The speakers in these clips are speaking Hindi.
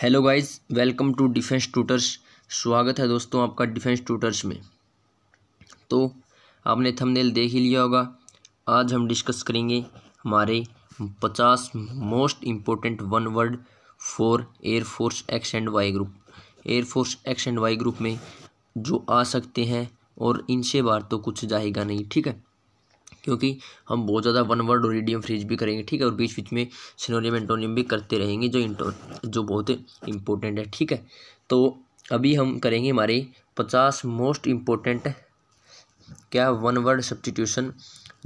Hello guys, welcome to defence tutors. स्वागत है दोस्तों आपका डिफेंस ट्यूटर्स में। तो आपने थंबनेल देख ही लिया होगा। आज हम डिस्कस करेंगे हमारे 50 most important one word for air force X and Y group. Air force X and Y group में जो आ सकते हैं और इनसे बाहर तो कुछ जाएगा नहीं, ठीक है। क्योंकि हम बहुत ज़्यादा वन वर्ड और इडियम फ्रेज भी करेंगे, ठीक है, और बीच बीच में सिनोनिम एंटोनिम भी करते रहेंगे जो बहुत इम्पोर्टेंट है, ठीक है। तो अभी हम करेंगे हमारे 50 most important one word substitution,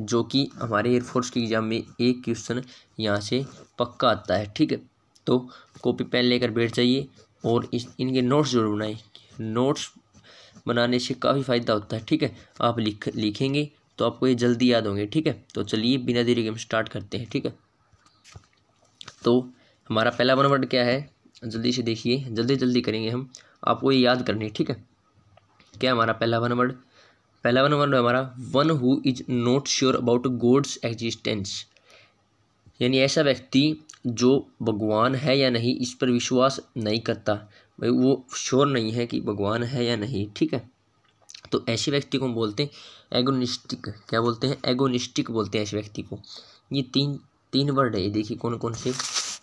जो कि हमारे एयरफोर्स की एग्जाम में एक क्वेश्चन यहाँ से पक्का आता है, ठीक है। तो कॉपी पेन लेकर बैठ जाइए और इनके नोट्स जरूर बनाएं। नोट्स बनाने से काफ़ी फ़ायदा होता है, ठीक है। आप लिखेंगे तो आपको ये जल्दी याद होंगे, ठीक है। तो चलिए बिना देरी के हम स्टार्ट करते हैं, ठीक है। तो हमारा पहला वन वर्ड क्या है, जल्दी से देखिए, जल्दी जल्दी करेंगे हम, आपको ये याद करनी है, ठीक है। क्या हमारा पहला वन वर्ड हमारा one who is not sure about God's existence, यानी ऐसा व्यक्ति जो भगवान है या नहीं इस पर विश्वास नहीं करता, भाई वो श्योर नहीं है कि भगवान है या नहीं, ठीक है। तो ऐसे व्यक्ति को हम बोलते हैं एगोनिस्टिक। क्या बोलते हैं? एगोनिस्टिक बोलते हैं ऐसे व्यक्ति को। ये तीन वर्ड है, ये देखिए कौन कौन से।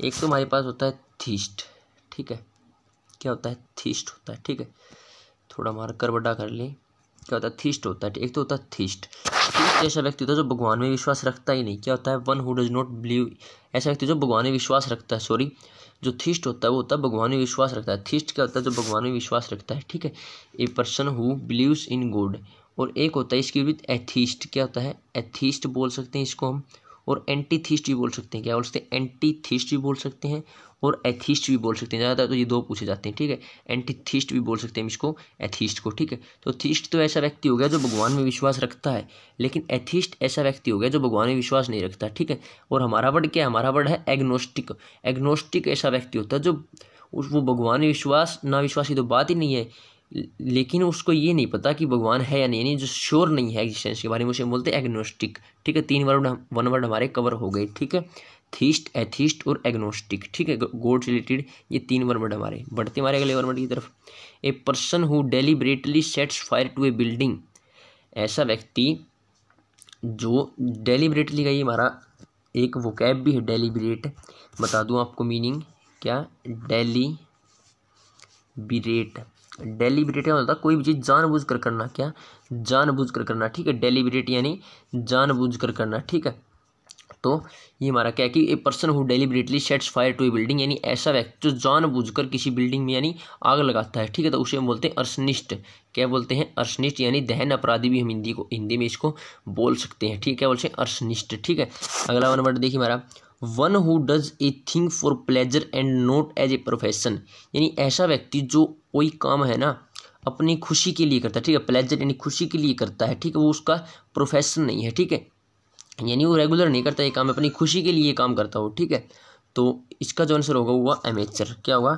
एक तो हमारे पास होता है थीस्ट, ठीक है। क्या होता है? थीस्ट होता है, ठीक है। थोड़ा मार्कर बड़ा कर ले। क्या होता है? थीस्ट होता है। एक तो होता है थीस्ट ऐसा व्यक्ति होता है जो भगवान में विश्वास रखता ही नहीं। क्या होता है? One who does not believe, ऐसा व्यक्ति जो भगवान में विश्वास रखता है, सॉरी, जो थीस्ट होता है वो होता है भगवान में विश्वास रखता है। थीस्ट क्या होता है? जो भगवान में विश्वास रखता है, ठीक है। A person who believes in God. और एक होता है इसके विद एथीस्ट। क्या होता है? एथीस्ट बोल सकते हैं इसको हम, और एंटी थीस्ट भी बोल सकते हैं। क्या बोल सकते हैं? एंटी थीस्ट भी बोल सकते हैं और एथीस्ट भी बोल सकते हैं। ज़्यादातर तो ये दो पूछे जाते हैं, ठीक है। एंटी थीस्ट भी बोल सकते हैं इसको, एथीस्ट को, ठीक है। तो थीस्ट तो ऐसा व्यक्ति हो गया जो भगवान में विश्वास रखता है, लेकिन एथीस्ट ऐसा व्यक्ति हो गया जो भगवान में विश्वास नहीं रखता, ठीक है। और हमारा वर्ड क्या है? हमारा वर्ड है एग्नोस्टिक। एग्नोस्टिक ऐसा व्यक्ति होता है जो वो भगवान में विश्वास ना विश्वास की तो बात ही नहीं है, लेकिन उसको ये नहीं पता कि भगवान है या नहीं, यानी जो श्योर नहीं है एग्जिस्टेंस के बारे में, उसे बोलते हैं एग्नोस्टिक, ठीक है। वन वर्ड हमारे कवर हो गए, ठीक है। थीस्ट, एथीस्ट और एग्नोस्टिक, ठीक है। गॉड से रिलेटेड ये तीन वन वर्ड हमारे। बढ़ते हमारे अगले वन वर्ड की तरफ। A person who deliberately sets fire to a building. ऐसा व्यक्ति जो डेलिबरेटली का, ये हमारा एक वोकैब भी है डेलिबरेट, बता दूं आपको मीनिंग। क्या? डेलिबरेट क्या होता है? कोई भी चीज़ जानबूझ कर करना। क्या? जानबूझ कर करना, ठीक है। डेलिबरेट यानी जानबूझ कर करना, ठीक है। तो ये हमारा क्या है कि a person who deliberately sets fire to a building, यानी ऐसा व्यक्ति जो जानबूझकर किसी बिल्डिंग में यानी आग लगाता है, ठीक है। तो उसे हम बोलते हैं अर्सनिस्ट। क्या बोलते हैं? अर्सनिस्ट, यानी दहन अपराधी भी हम हिंदी में इसको बोल सकते हैं, ठीक है। क्या बोलते हैं? अर्सनिस्ट, ठीक है। अगला वन वर्ड देखिए हमारा one who does a thing for pleasure and not as a profession, यानी ऐसा व्यक्ति जो कोई काम है ना अपनी खुशी के लिए करता है, ठीक है। प्लेजर यानी खुशी के लिए करता है, ठीक है। वो उसका प्रोफेशन नहीं है, ठीक है, यानी वो रेगुलर नहीं करता ये काम, अपनी खुशी के लिए ये काम करता हो, ठीक है। तो इसका जो आंसर होगा वो अमेचर। क्या होगा?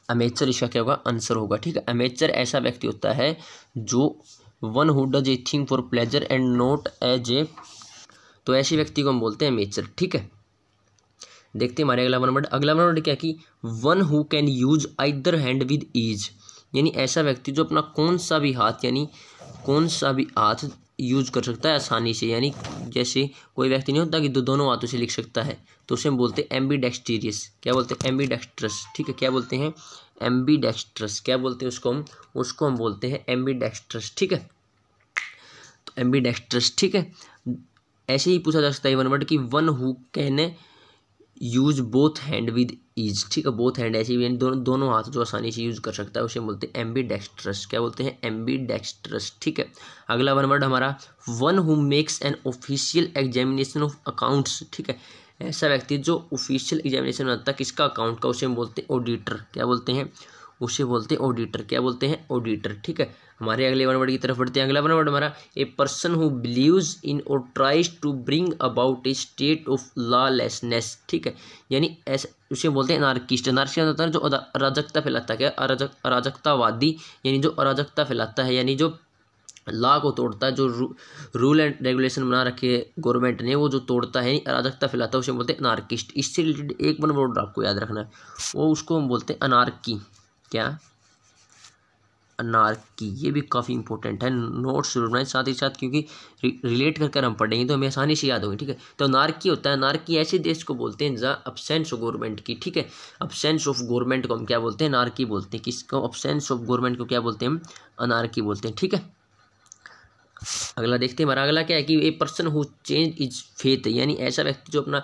अमेचर इसका क्या होगा? आंसर होगा, ठीक है। अमेचर ऐसा व्यक्ति होता है जो one who does a thing for pleasure and not as a, तो ऐसे व्यक्ति को हम बोलते हैं अमेचर, ठीक है। देखते हैं हमारे अगला वन वर्ड। अगला वन वर्ड क्या कि one who can use either hand with ease, यानी ऐसा व्यक्ति जो अपना कौन सा भी हाथ यूज कर सकता है आसानी से, यानी जैसे कोई व्यक्ति नहीं होता कि दोनों हाथों से लिख सकता है, तो उसे हम बोलते हैं एम्बीडेक्सटीरियस। क्या बोलते हैं? एम्बीडेक्स्ट्रस, ठीक है। क्या बोलते हैं? एम्बीडेक्स्ट्रस। क्या बोलते हैं उसको हम बोलते हैं एम्बीडेक्स्ट्रस, ठीक है। तो एम्बीडेक्स्ट्रस, ठीक है। ऐसे ही पूछा जा सकता है वन वर्ड कि one who can use both hand with ease, ठीक है। बोथ हैंड ऐसे ही दोनों हाथ जो आसानी से यूज कर सकता है उसे बोलते हैं एम्बीडेक्स्ट्रस। क्या बोलते हैं? एम्बीडेक्स्ट्रस, ठीक है। अगला वन वर्ड हमारा one who makes an official examination of accounts, ठीक है। ऐसा व्यक्ति जो ऑफिशियल एग्जामिनेशन बनाता है किसका? अकाउंट का, उसे हम बोलते हैं ऑडिटर। क्या बोलते हैं? उसे बोलते हैं ऑडिटर। क्या बोलते हैं? ऑडिटर, ठीक है। हमारे अगले वन वर्ड की तरफ बढ़ते हैं। अगला वन वर्ड हमारा a person who believes in और tries to bring about a state of lawlessness, ठीक है। यानी ऐसे उसे बोलते हैं अनार्किस्ट। अनार्किस्ट होता है जो अराजकता फैलाता है। क्या? अराजकतावादी, यानी जो अराजकता फैलाता है, यानी जो लॉ को तोड़ता है, जो रूल एंड रेगुलेशन बना रखे गवर्नमेंट ने वो जो तोड़ता है, अराजकता फैलाता है, उसे बोलते हैं अनार्किस्ट। इससे रिलेटेड एक वन वर्ड आपको याद रखना है, वो उसको हम बोलते हैं अनार्की। क्या? अनार्की। ये भी काफ़ी इंपॉर्टेंट है, नोट्स जरूर बनाएं साथ ही साथ, क्योंकि रिलेट कर हम पढ़ेंगे तो हमें आसानी से याद होगी। ठीक है, तो अनार्की होता है, अनार्की ऐसे देश को बोलते हैं जहाँ अब्सेंस ऑफ गवर्नमेंट की। ठीक है, अब्सेंस ऑफ गवर्नमेंट को हम क्या बोलते हैं? अनार्की बोलते हैं। किसको? अब्सेंस ऑफ गवर्नमेंट को क्या बोलते हैं हम? अनार्की बोलते हैं। ठीक है, अगला देखते हैं। हमारा अगला क्या है कि a person who change is faith, यानी ऐसा व्यक्ति जो अपना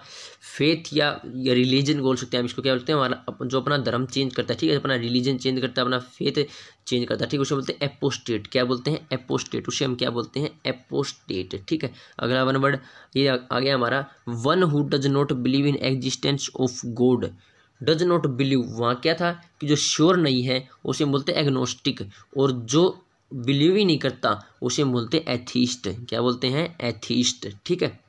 फेथ या रिलीजन बोल सकते हैं हम इसको, क्या बोलते हैं? हमारा जो अपना धर्म चेंज करता है, ठीक है, अपना रिलीजन चेंज करता है, अपना फेथ चेंज करता है, ठीक है, उसे बोलते हैं एपोस्टेट। क्या बोलते हैं? एपोस्टेट। उसे हम क्या बोलते हैं? एपोस्टेट। ठीक है, अगला वन वर्ड ये आ गया हमारा, one who does not believe in existence of God. Does not believe, वहाँ क्या था कि जो श्योर नहीं है उसे बोलते हैं एग्नोस्टिक, और जो बिलीव ही नहीं करता उसे बोलते हैं एथीस्ट। क्या बोलते हैं? एथीस्ट। ठीक है,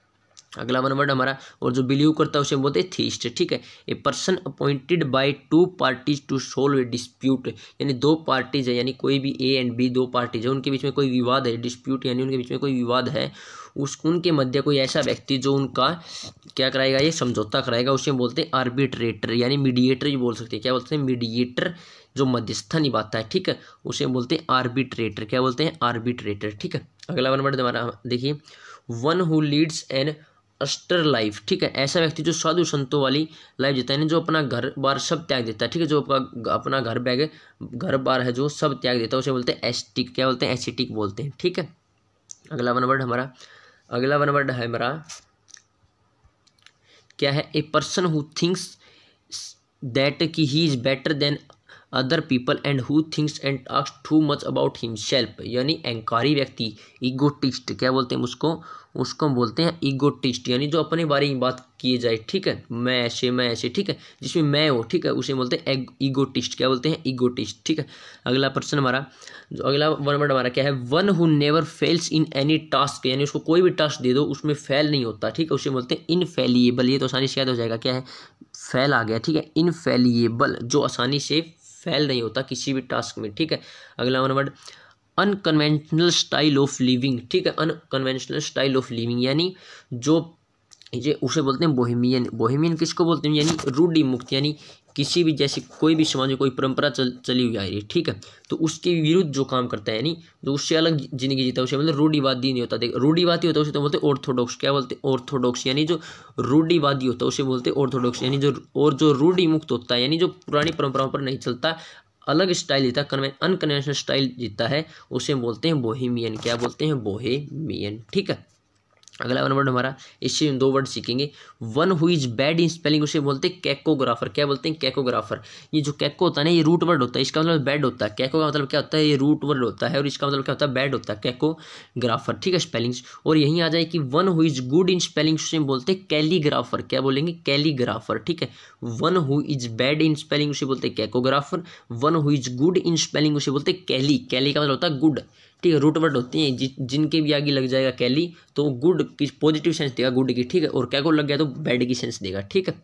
अगला वन वर्ड हमारा, और जो बिलीव करता है उसे बोलते हैं थीस्ट। ठीक है, a person appointed by two parties to solve a dispute, यानी दो पार्टीज है, यानी कोई भी ए एंड बी दो पार्टीज है, उनके बीच में कोई विवाद है, डिस्प्यूट यानी उनके बीच में कोई विवाद है, उनके मध्य कोई ऐसा व्यक्ति जो उनका क्या कराएगा? ये समझौता कराएगा, उसे बोलते हैं आर्बिट्रेटर, यानी मीडिएटर ही बोल सकते हैं। क्या बोलते हैं? मीडिएटर, जो मध्यस्थता निभाता है। ठीक है, उसे बोलते हैं आर्बिट्रेटर। क्या बोलते हैं? आर्बिट्रेटर। ठीक है, अगला वन वर्ड हमारा देखिए, one who leads an austere life. ठीक है, ऐसा व्यक्ति जो साधु संतों वाली लाइफ जीता है, जो अपना घर बार सब त्याग देता है। ठीक है, जो अपना घर बार है जो सब त्याग देता है, उसे बोलते हैं एस्टिक। क्या बोलते हैं? एसिटिक बोलते हैं। ठीक है, अगला वन वर्ड हमारा, अगला वन वर्ड है हमारा क्या है? A person who thinks that कि he is better than other people and who thinks and talks too much about himself, यानी अहंकारी व्यक्ति, ईगोटिस्ट। क्या बोलते हैं उसको बोलते हैं ईगोटिस्ट, यानी जो अपने बारे में बात किए जाए। ठीक है, मैं ऐसे। ठीक है, जिसमें मैं हो, ठीक है, उसे बोलते हैं ईगोटिस्ट। क्या बोलते हैं? ईगोटिस्ट। ठीक है, अगला पर्सन हमारा, जो अगला वन वर्ड हमारा क्या है? One who never fails in any task, यानी उसको कोई भी टास्क दे दो उसमें फेल नहीं होता। ठीक है, उसे बोलते हैं इनफेलिएबल। ये तो आसानी से याद हो जाएगा। क्या है? फेल आ गया। ठीक है, इनफेलिएबल, जो आसानी से फेल नहीं होता किसी भी टास्क में। ठीक है, अगला one word unconventional style of living. ठीक है, अनकन्वेंशनल स्टाइल ऑफ लिविंग, यानी जो ये उसे बोलते हैं बोहेमियन। बोहेमियन किसको बोलते हैं? यानी रूढ़ि मुक्त, यानी किसी भी जैसे कोई भी समाज में कोई परंपरा चली हुई आ रही है, ठीक है, तो उसके विरुद्ध जो काम करता है, यानी जो उससे अलग जिंदगी जीता है, उसे मतलब रूढ़िवादी नहीं होता। देख, रूढ़िवादी होता है उसे तो बोलते हैं ऑर्थोडॉक्स। क्या बोलते हैं? ऑर्थोडॉक्स, यानी जो रूढ़िवादी होता है उसे बोलते हैं ऑर्थोडॉक्स, यानी जो और जो रूढ़ि मुक्त होता है, यानी जो पुरानी परंपराओं पर नहीं चलता, अलग स्टाइल जीता, अनकन्वेंशनल स्टाइल जीता है, उसे बोलते हैं बोहेमियन। क्या बोलते हैं? बोहेमियन। ठीक है, अगला वन वर्ड हमारा, इससे दो वर्ड सीखेंगे। One who is bad in spelling, उसे बोलते हैं कैकोग्राफर। क्या बोलते हैं? कैकोग्राफर। ये जो कैको होता है ना, ये रूट वर्ड होता है, इसका मतलब बैड होता है। कैको का मतलब क्या होता है? ये रूट वर्ड होता है, और इसका मतलब क्या होता है? बैड होता है, कैकोग्राफर। ठीक है, स्पेलिंग्स। और यहीं आ जाए कि one who is good in spelling, उसे बोलते हैं कैलीग्राफर। क्या बोलेंगे? कैलीग्राफर। ठीक है, one who is bad in spelling उसे बोलते हैं cacographer, one who is good in spelling उसे बोलते हैं कैली। कैली का मतलब होता है गुड। ठीक है, रूट वर्ड होती हैं, जिनके भी आगे लग जाएगा कैली तो गुड की पॉजिटिव सेंस देगा, गुड की। ठीक है, और कैको लग गया तो बैड की सेंस देगा। ठीक है,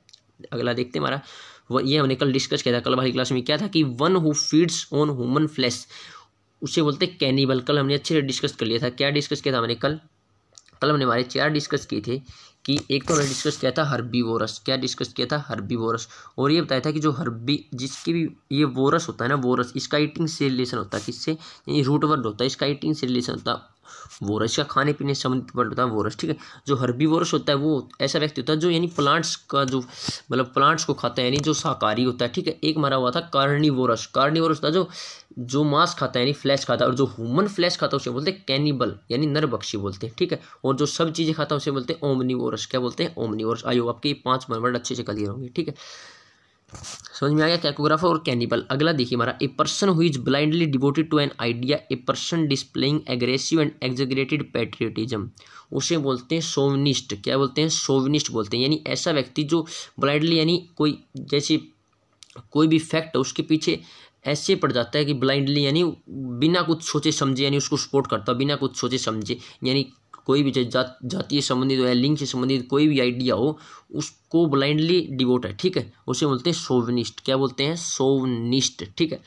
अगला देखते हैं हमारा, ये हमने कल डिस्कस किया था, कल वाली क्लास में क्या था कि one who feeds on human flesh उसे बोलते हैं कैनिबल। कल हमने अच्छे से डिस्कस कर लिया था। क्या डिस्कस किया था हमने कल हमने हमारे 4 डिस्कस किए थे कि एक तो हमने डिस्कस किया था हर्बीवोरस। क्या डिस्कस किया था? हर्बीवोरस। और ये बताया था कि जो जिसकी भी ये वोरस होता है ना, वोरस, इसका ईटिंग से रिलेशन होता है किससे? यानी रूट वर्ड होता है, इसका ईटिंग से रिलेशन होता है वोरस, का खाने पीने से संबंधित वर्ड होता है वोरस। ठीक है, जो हर्बीवोरस होता है वो ऐसा व्यक्ति होता है जो यानी प्लांट्स का जो मतलब प्लांट्स को खाता है, यानी जो शाकाहारी होता है। ठीक है, एक मारा हुआ था कार्निवोरस। कार्निवोरस होता है जो मांस खाता है, यानी फ्लैश खाता है, और जो ह्यूमन फ्लैश खाता है उसे बोलते हैं कैनिबल, यानी नरभक्षी बोलते हैं। ठीक है, और जो सब चीज़ें खाता है उसे बोलते हैं ओमनिवोरस। क्या बोलते हैं? ओमनिवोरस। आयो आपके 5 वर्ड अच्छे से क्लियर होंगे। ठीक है, समझ में आ गया कैकोग्राफर और कैनिबल। अगला देखिए हमारा, a person who is blindly devoted to an idea, a person displaying aggressive and exaggerated patriotism उसे बोलते हैं सोविनिस्ट। क्या बोलते हैं? सोविनिस्ट बोलते हैं, यानी ऐसा व्यक्ति जो ब्लाइंडली, यानी कोई जैसे कोई भी फैक्ट है उसके पीछे ऐसे पड़ जाता है कि ब्लाइंडली, यानी बिना कुछ सोचे समझे, यानी उसको सपोर्ट करता है बिना कुछ सोचे समझे, यानी कोई भी जातीय संबंधित हो या लिंग से संबंधित कोई भी आइडिया हो उसको ब्लाइंडली डिवोट है। ठीक है, उसे बोलते हैं सोविनिस्ट। क्या बोलते हैं? सोविनिस्ट। ठीक है,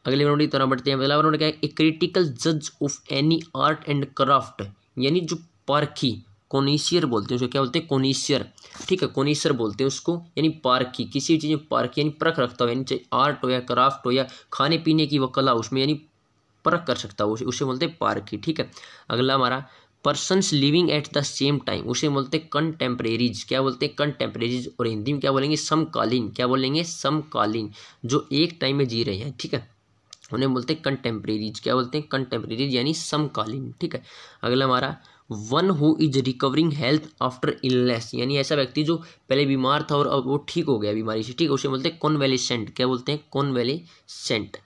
अगले नंबर की तरह बढ़ते हैं। पहला नंबर क्या है, ए क्रिटिकल जज of any art and craft, यानी जो पारखी, कोनिशियर बोलते हैं उसको, क्या बोलते हैं, कोनिशियर, ठीक है, कोनिशियर बोलते हैं उसको, यानी पारखी, किसी भी चीज़ में पारखी यानी परख रखता हो, यानी चाहे आर्ट हो या क्राफ्ट हो या खाने पीने की वो कला उसमें यानी परख कर सकता हो, उसे बोलते हैं पारखी, ठीक है। अगला हमारा persons living at the same time, उसे बोलते हैं कंटेम्परेरीज, क्या बोलते हैं, कंटेम्परेरीज, और हिंदी में क्या बोलेंगे, समकालीन, क्या बोलेंगे, समकालीन, जो एक टाइम में जी रहे हैं, ठीक है, उन्हें बोलते हैं कंटेम्परेरीज, क्या बोलते हैं, कंटेम्परेरीज यानी समकालीन, ठीक है। अगला हमारा one who is recovering health after illness, यानी ऐसा व्यक्ति जो पहले बीमार था और अब वो ठीक हो गया बीमारी से, ठीक है, उसे बोलते हैं कॉन्वेलेसेंट, क्या बोलते हैं, convalescent.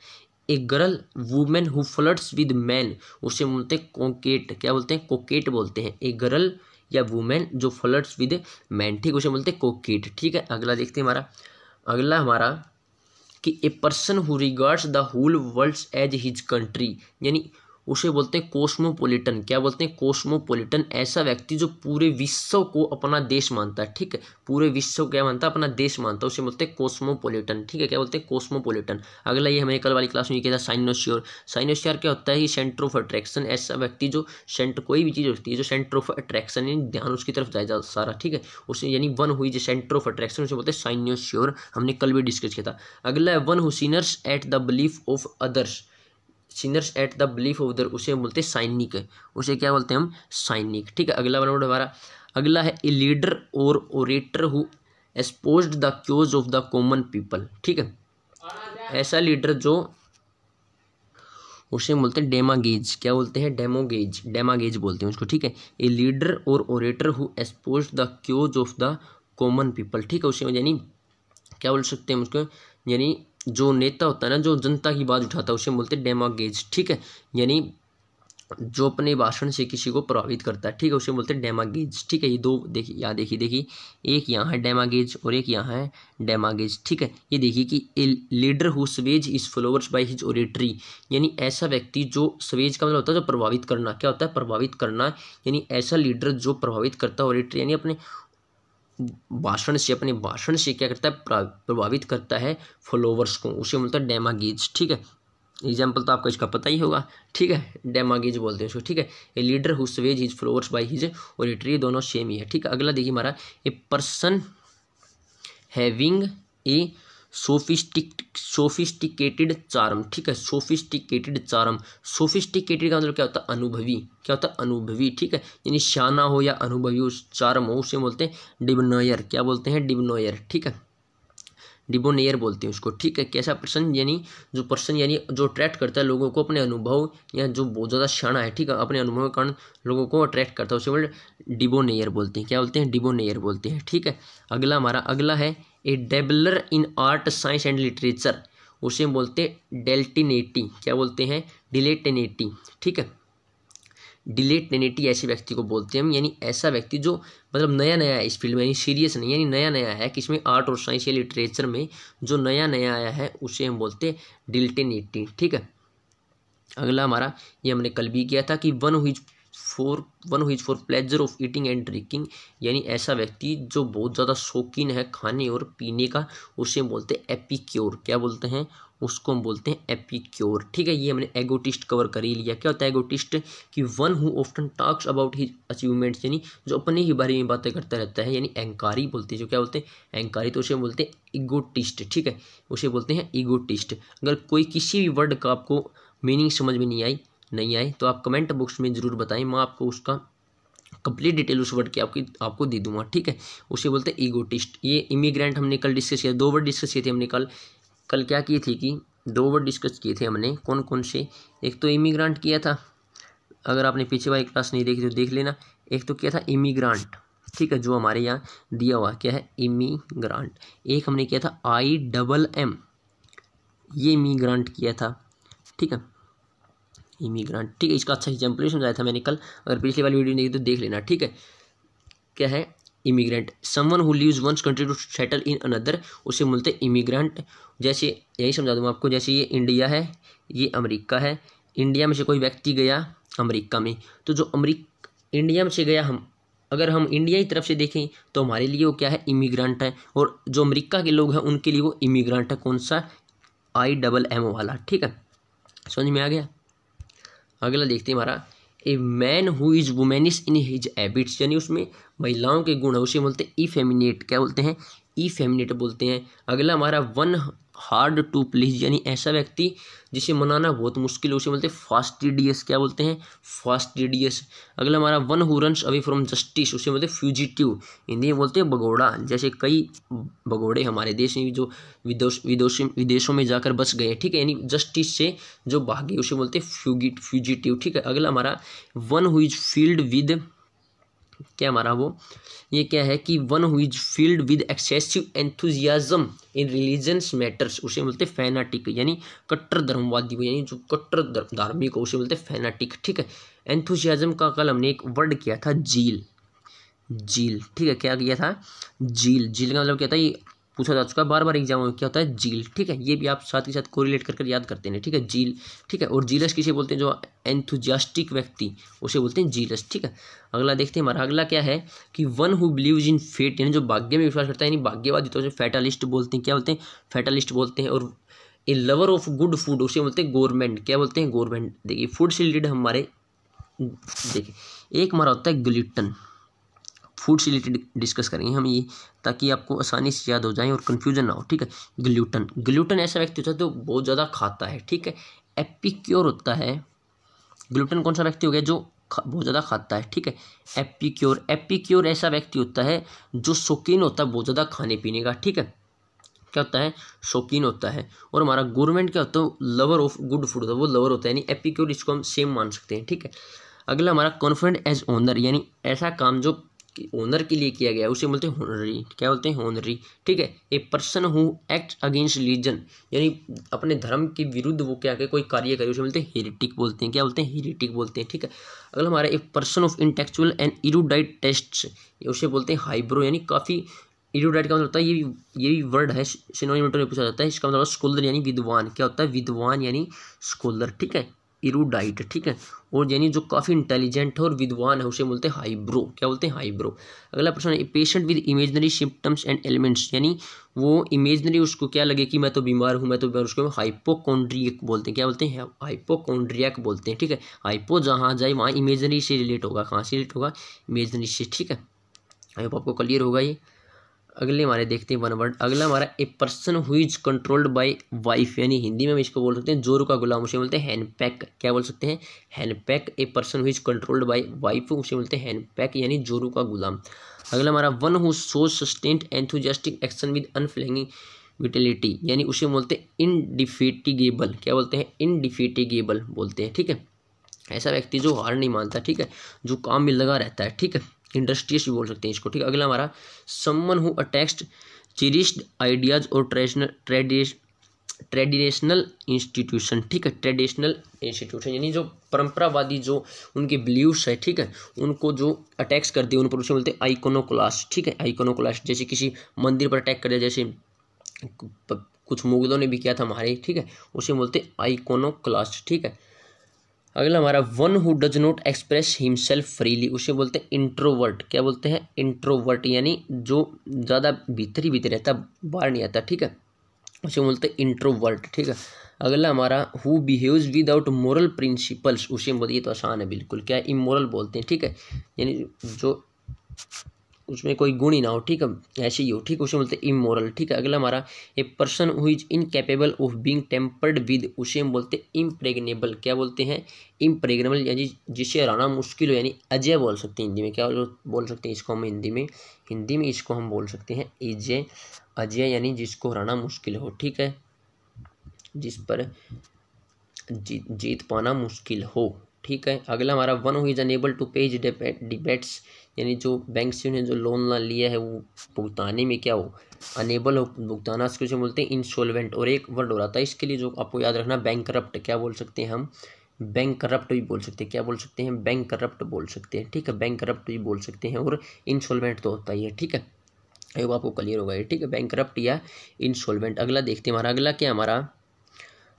A girl women who flirts with man, उसे बोलते हैं कोकेट, क्या बोलते हैं, कोकेट बोलते हैं। ए गर्ल या वुमेन जो फ्लर्ट्स विद मैन, ठीक, उसे बोलते हैं कोकेट, ठीक है। अगला देखते हैं अगला हमारा कि a person who regards the whole world as his country, यानी उसे बोलते हैं कोस्मोपोलिटन, क्या बोलते हैं, कोस्मोपोलिटन, ऐसा व्यक्ति जो पूरे विश्व को अपना देश मानता है, ठीक है, पूरे विश्व को क्या मानता है, अपना देश मानता है, उसे बोलते हैं कोस्मोपोलिटन, ठीक है, क्या बोलते हैं, कोस्मोपोलिटन। अगला ये हमें कल वाली क्लास में किया था साइनोस्योर। साइनोस्योर क्या होता है कि सेंटर ऑफ अट्रैक्शन, ऐसा व्यक्ति जो कोई भी चीज़ होती है जो सेंटर ऑफ अट्रैक्शन यानी ध्यान उसकी तरफ जाए सारा, ठीक है, उसे यानी वन हुई जो सेंटर ऑफ अट्रैक्शन उसे बोलते हैं साइनोस्योर, हमने कल भी डिस्कस किया था। अगला है one who Sinners at the belief of others, Sinners at the belief of other, उसे बोलते हैं साइनिक, उसे क्या बोलते हैं हम, साइनिक, ठीक है। अगला वर्ड हमारा अगला है a leader or orator who exposed the cause of the common people, ठीक है, ऐसा लीडर जो, उसे बोलते हैं डेमागेज, क्या बोलते हैं, डेमागेज बोलते हैं उसको, ठीक है। A leader or orator who exposed the cause of the common people, ठीक है, उसे यानी क्या बोल सकते हैं उसको, यानी जो नेता होता है ना जो जनता की बात उठाता है उसे बोलते हैं डेमागेज, ठीक है, यानी जो अपने भाषण से किसी को प्रभावित करता है, ठीक है, उसे बोलते हैं डेमागेज, ठीक है। ये दो देखिए, यहाँ देखिए एक यहाँ है डेमागेज और एक यहाँ है डेमागेज, ठीक है। ये देखिए कि a leader who Suez is followers by his oratory, यानी ऐसा व्यक्ति जो स्वेज का मतलब होता है जो प्रभावित करना, क्या होता है, प्रभावित करना, यानी ऐसा लीडर जो प्रभावित करता है, ओरेटरी यानी अपने भाषण से क्या करता है, प्रभावित करता है फॉलोवर्स को, उसे बोलता है डेमागेज, ठीक है। एग्जाम्पल तो आपको इसका पता ही होगा, ठीक है, डेमागेज बोलते हैं उसको, ठीक है। A leader who Suez his followers by his oratory, दोनों सेम ही है, ठीक है। अगला देखिए हमारा a person having a sophisticated charm, ठीक है, सोफिस्टिकेटेड चार्म, सोफिस्टिकेटेड का मतलब क्या होता है, अनुभवी, क्या होता है, अनुभवी, ठीक है, यानी शाना हो या अनुभवी उस चार्म हो, उसे बोलते हैं डिबनोयर, क्या बोलते हैं, डिबनोयर, ठीक है, डिबोनेयर बोलते हैं उसको, ठीक है। कैसा पर्सन, यानी जो पर्सन यानी जो अट्रैक्ट करता है लोगों को अपने अनुभव, या जो बहुत ज़्यादा शाना है, ठीक है, अपने अनुभव के कारण लोगों को अट्रैक्ट करता है, उसे बोलते डिबोनेयर बोलते हैं, क्या बोलते हैं, डिबोनेयर बोलते हैं, ठीक है। अगला है a dabbler in art science and literature, उसे बोलते हैं डेल्टिनेटी, क्या बोलते हैं, डिलेटिनेटी, ठीक है, डिलेटिनेटी ऐसे व्यक्ति को बोलते हैं हम, यानी ऐसा व्यक्ति जो मतलब नया है इस फील्ड में, यानी सीरियस नहीं, यानी नया है किसमें, आर्ट और साइंस या लिटरेचर में जो नया आया है उसे हम बोलते हैं डिलेटिनेटी, ठीक है। अगला हमारा ये हमने कल भी किया था कि one who is for pleasure of eating and drinking, यानी ऐसा व्यक्ति जो बहुत ज़्यादा शौकीन है खाने और पीने का, उसे बोलते हैं एपिक्योर, क्या बोलते हैं, उसको हम बोलते हैं एपिक्योर, ठीक है। ये हमने एगोटिस्ट कवर कर ही लिया। क्या होता है एगोटिस्ट, कि one who often talks about his achievements, यानी जो अपने ही बारे में बातें करता रहता है, यानी अहंकारी बोलते हैं, जो क्या बोलते हैं, अहंकारी, तो उसे बोलते हैं ईगोटिस्ट, ठीक है, उसे बोलते हैं ईगोटिस्ट। अगर कोई किसी भी वर्ड का आपको मीनिंग समझ में नहीं आई तो आप कमेंट बॉक्स में ज़रूर बताएं, मैं आपको उसका कंप्लीट डिटेल उस वर्ड की आपको दे दूंगा, ठीक है। उसे बोलते हैं ईगोटिस्ट। ये इमिग्रेंट हमने कल डिस्कस किया, 2 वर्ड डिस्कस किए थे हमने कल क्या किए थे कि 2 वर्ड डिस्कस किए थे हमने, कौन कौन से, एक तो इमिग्रेंट किया था, अगर आपने पीछे वाली क्लास नहीं देखी तो देख लेना, एक तो किया था इमिग्रांट, ठीक है, जो हमारे यहाँ दिया हुआ क्या है, इमिग्रांट। एक हमने किया था IMM, ये इमिग्रांट किया था, ठीक है, इमिग्रांट, ठीक है। इसका अच्छा एग्जाम्पल समझाया था मैंने कल, अगर पिछली वाली वीडियो नहीं देखी तो देख लेना, ठीक है। क्या है immigrant, someone who leaves one's country to settle in another, उसे बोलते हैं इमिग्रेंट। जैसे यही समझा दूँ आपको, जैसे ये इंडिया है, ये अमेरिका है, इंडिया में से कोई व्यक्ति गया अमेरिका में, तो जो इंडिया में से गया, अगर हम इंडिया की तरफ से देखें तो हमारे लिए वो क्या है, इमिग्रेंट है, और जो अमेरिका के लोग हैं उनके लिए वो इमिग्रेंट है, कौन सा, IMM वाला, ठीक है। समझ में आ गया। अगला देखते हैं हमारा a man who is womanish in his habits, यानी उसमें महिलाओं के गुण है, उसे बोलते हैं इफेमिनेट। क्या बोलते हैं? इफेमिनेट बोलते हैं। अगला हमारा वन हार्ड टू प्लीज, यानी ऐसा व्यक्ति जिसे मनाना बहुत मुश्किल है, उसे बोलते हैं फास्टिडियस। क्या बोलते हैं? फास्टिडियस। अगला हमारा one who runs away from justice, उसे बोलते हैं फ्यूजिटिव। हिंदी में बोलते हैं भगोड़ा। जैसे कई भगोड़े हमारे देश में जो विदेशों में जाकर बच गए, ठीक है, यानी जस्टिस से जो भागे, उसे बोलते हैं फ्यूजिटिव, ठीक है। अगला हमारा one who is field with, क्या हमारा वो ये क्या है कि one who is field with excessive enthusiasm in religious matters, उसे बोलते हैं फैनाटिक, यानी कट्टर धर्मवादी को, यानी जो कट्टर धार्मिक हो, उसे बोलते हैं फैनाटिक, ठीक है। एंथुजियाज्म का कल हमने एक वर्ड किया था जील, जील, ठीक है। क्या किया था? जील। जील का मतलब क्या था? ये पूछा जा चुका बार बार एग्जाम में, क्या होता है? जील, ठीक है। ये भी आप साथ के साथ कोरिलेट कर याद करते हैं, ठीक है, जील, ठीक है। और जीलस किसे बोलते हैं? जो एंथुजियास्टिक व्यक्ति, उसे बोलते हैं जीलस, ठीक है। अगला देखते हैं हमारा अगला क्या है कि one who believes in fate, यानी जो भाग्य में विश्वास करता है, यानी भाग्यवादी, तो उसे फैटालिस्ट बोलते हैं। क्या बोलते हैं? फैटालिस्ट बोलते हैं। और ए लवर ऑफ गुड फूड, उसे बोलते हैं गवर्नमेंट। क्या बोलते हैं? गवर्नमेंट। देखिए फूड से रिलेटेड हमारे, देखिए एक हमारा होता है ग्लूटन, फूड से रिलेटेड डिस्कस करेंगे हम ये, ताकि आपको आसानी से याद हो जाए और कन्फ्यूजन ना हो, ठीक है। ग्लूटन, ग्लूटन ऐसा व्यक्ति होता है जो बहुत ज़्यादा खाता है, ठीक है। एपिक्योर होता है, ग्लूटन कौन सा व्यक्ति हो गया? जो बहुत ज़्यादा खाता है, ठीक है। एपिक्योर, एपिक्योर ऐसा व्यक्ति होता है जो शौकीन होता है बहुत ज़्यादा खाने पीने का, ठीक है। क्या होता है? शौकीन होता है। और हमारा गवर्नमेंट क्या होता है? लवर ऑफ गुड फूड होता है, वो लवर होता है, यानी एपिक्योर, इसको हम सेम मान सकते हैं, ठीक है। अगला हमारा कॉन्फिडेंट एज ओनर, यानी ऐसा काम जो ओनर के लिए किया गया है, उसे बोलते हैं होनरी। क्या बोलते हैं? होनरी, ठीक है। A person who act against religion, यानी अपने धर्म के विरुद्ध वो क्या है कोई कार्य करे, उसे बोलते हैं हेरेटिक बोलते हैं। क्या बोलते हैं? हेरेटिक बोलते हैं, ठीक है। अगला हमारा a person of intellectual and erudite tastes, उसे बोलते हैं हाइब्रो, यानी काफ़ी, इरूडाइट का मतलब होता है ये भी वर्ड है, सिनोनिम में पूछा जाता है, इसका मतलब स्कॉलर यानी विद्वान। क्या होता है? विद्वान यानी स्कॉलर, ठीक है, इरूडाइट, ठीक है। और यानी जो काफ़ी इंटेलिजेंट है और विद्वान है, उसे बोलते हैं हाइब्रो। क्या बोलते हैं? हाइब्रो। अगला प्रश्न है patient with imaginary symptoms and elements, यानी वो इमेजनरी उसको क्या लगे कि मैं तो बीमार हूँ, मैं तो बीमार, उसको हाइपोकॉन्ड्रियक बोलते हैं। क्या बोलते हैं? हाइपोकॉन्ड्रियक बोलते हैं, ठीक है। हाइपो जहाँ जाए वहाँ इमेजनरी से रिलेट होगा, कहाँ से रिलेट होगा? इमेजनरी से, ठीक है। आई होप आपको क्लियर होगा ये। अगले हमारे देखते हैं वन वर्ड। अगला हमारा a person who is controlled by wife, यानी हिंदी में हम इसको बोल सकते हैं जोरू का गुलाम, उसे बोलते हैं हैंडपैक। क्या बोल सकते हैं? Henpecked. A person who is controlled by wife, उसे बोलते हैं हैंडपैक, यानी जोरू का गुलाम। अगला हमारा one who shows sustained enthusiastic action with unflagging vitality, यानी उसे बोलते हैं इनडिफेटिगेबल। क्या बोलते हैं? इनडिफेटिगेबल बोलते हैं, ठीक है। ऐसा व्यक्ति जो हार नहीं मानता, ठीक है, जो काम में लगा रहता है, ठीक है। इंडस्ट्रियस भी बोल सकते हैं इसको, ठीक है। अगला हमारा someone who attacks cherished ideas और ट्रेडिशनल इंस्टीट्यूशन, ठीक है। ट्रेडिशनल इंस्टीट्यूशन यानी जो परंपरावादी जो उनके बिलीव्स है, ठीक है, उनको जो अटैक्स कर दिए उन पर, उसे बोलते हैं आइकोनोक्लास्ट, ठीक है। आइकोनोक्लास्ट, जैसे किसी मंदिर पर अटैक कर दिया, जैसे कुछ मुगलों ने भी किया था हमारे, ठीक है, उसे बोलते हैं आइकोनोक्लास्ट, ठीक है। अगला हमारा one who does not express himself freely, उसे बोलते हैं इंट्रोवर्ट। क्या बोलते हैं? इंट्रोवर्ट, यानी जो ज़्यादा भीतर ही भीतर रहता, बाहर नहीं आता, ठीक है, उसे बोलते हैं इंट्रोवर्ट, ठीक है। अगला हमारा who behaves without moral principles, उसे बोलते, ये तो आसान है बिल्कुल, क्या है? इमोरल बोलते हैं, ठीक है, यानी जो उसमें कोई गुण ही ना हो, ठीक है, ऐसे ही हो, ठीक है, उसे बोलते हैं इमोरल, ठीक है। अगला हमारा a person who is incapable of being tempered with, उसे हम बोलते हैं इम्प्रेग्नेबल। क्या बोलते हैं? इम्प्रेग्नेबल, यानी जिसे हराना मुश्किल हो, यानी अजय बोल सकते हैं हिंदी में। क्या बोल सकते हैं इसको हम हिंदी में इसको हम बोल सकते हैं अजय, अजय यानी जिसको हराना मुश्किल हो, ठीक है, जिस पर जीत पाना मुश्किल हो, ठीक है। अगला हमारा one who is unable to pay debts, यानी जो बैंक से उन्हें जो लोन ना लिया है वो भुगताने में क्या हो, अनेबल हो भुगताना, इसको बोलते हैं इंसॉल्वेंट। और एक वर्ड हो रहा था इसके लिए जो आपको याद रखना, बैंकरप्ट। क्या बोल सकते हैं हम? बैंकरप्ट भी बोल सकते हैं। क्या बोल सकते हैं? बैंकरप्ट बोल सकते हैं, ठीक है, बैंकरप्ट भी बोल सकते हैं। और इंसॉल्वेंट तो होता ही है, ठीक है, वो आपको क्लियर होगा ये, ठीक है, बैंकरप्ट या इंसॉल्वेंट। अगला देखते हैं हमारा अगला क्या, हमारा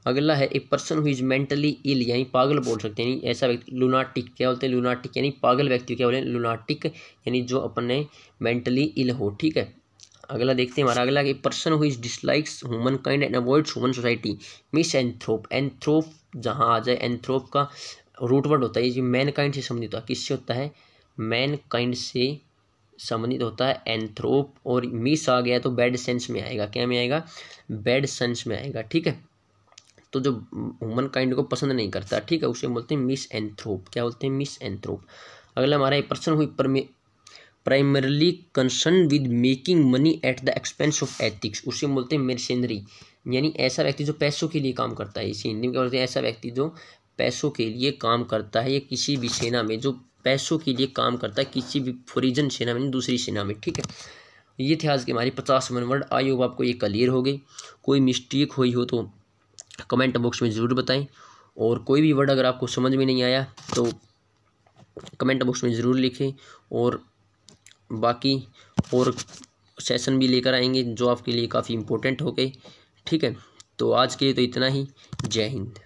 अगला है a person who is mentally ill, यानी पागल बोल सकते हैं, यानी ऐसा व्यक्ति, लुनाटिक। क्या बोलते हैं? लुनाटिक यानी पागल व्यक्ति। क्या बोले? लुनाटिक, यानी जो अपने मेंटली इल हो, ठीक है। अगला देखते हैं हमारा अगला, a person who is dislikes human kind and avoids human society, miss एंथ्रोप। एंथ्रोप जहाँ आ जाए, एंथ्रोप का रूट वर्ड होता है ये मैन काइंड से संबंधित होता है। किससे होता है? मैन काइंड से संबंधित होता है एंथ्रोप। और मिस आ गया तो बैड सेंस में आएगा। क्या में आएगा? बैड सेंस में आएगा। ठीक है, तो जो ह्यूमन काइंड को पसंद नहीं करता, ठीक है, उसे बोलते हैं मिस एंथ्रोप। क्या बोलते हैं? मिस एंथ्रोप। अगला हमारा ए पर्सन हुई primarily concern with making money at the expense of ethics, उसे बोलते हैं मर्सेनरी। यानी ऐसा व्यक्ति जो पैसों के लिए काम करता है। इसे हिंदी में क्या बोलते हैं? ऐसा व्यक्ति जो पैसों के लिए काम करता है, या किसी भी सेना में जो पैसों के लिए काम करता है, किसी भी फॉरेन सेना में, दूसरी सेना में। ठीक है, ये थे आज के हमारी 50 वर्ड। आई होप आपको ये क्लियर हो गई। कोई मिस्टेक हुई हो तो कमेंट बॉक्स में ज़रूर बताएं, और कोई भी वर्ड अगर आपको समझ में नहीं आया तो कमेंट बॉक्स में ज़रूर लिखें। और बाकी और सेशन भी लेकर आएंगे जो आपके लिए काफ़ी इम्पोर्टेंट हो गए। ठीक है, तो आज के लिए तो इतना ही। जय हिंद।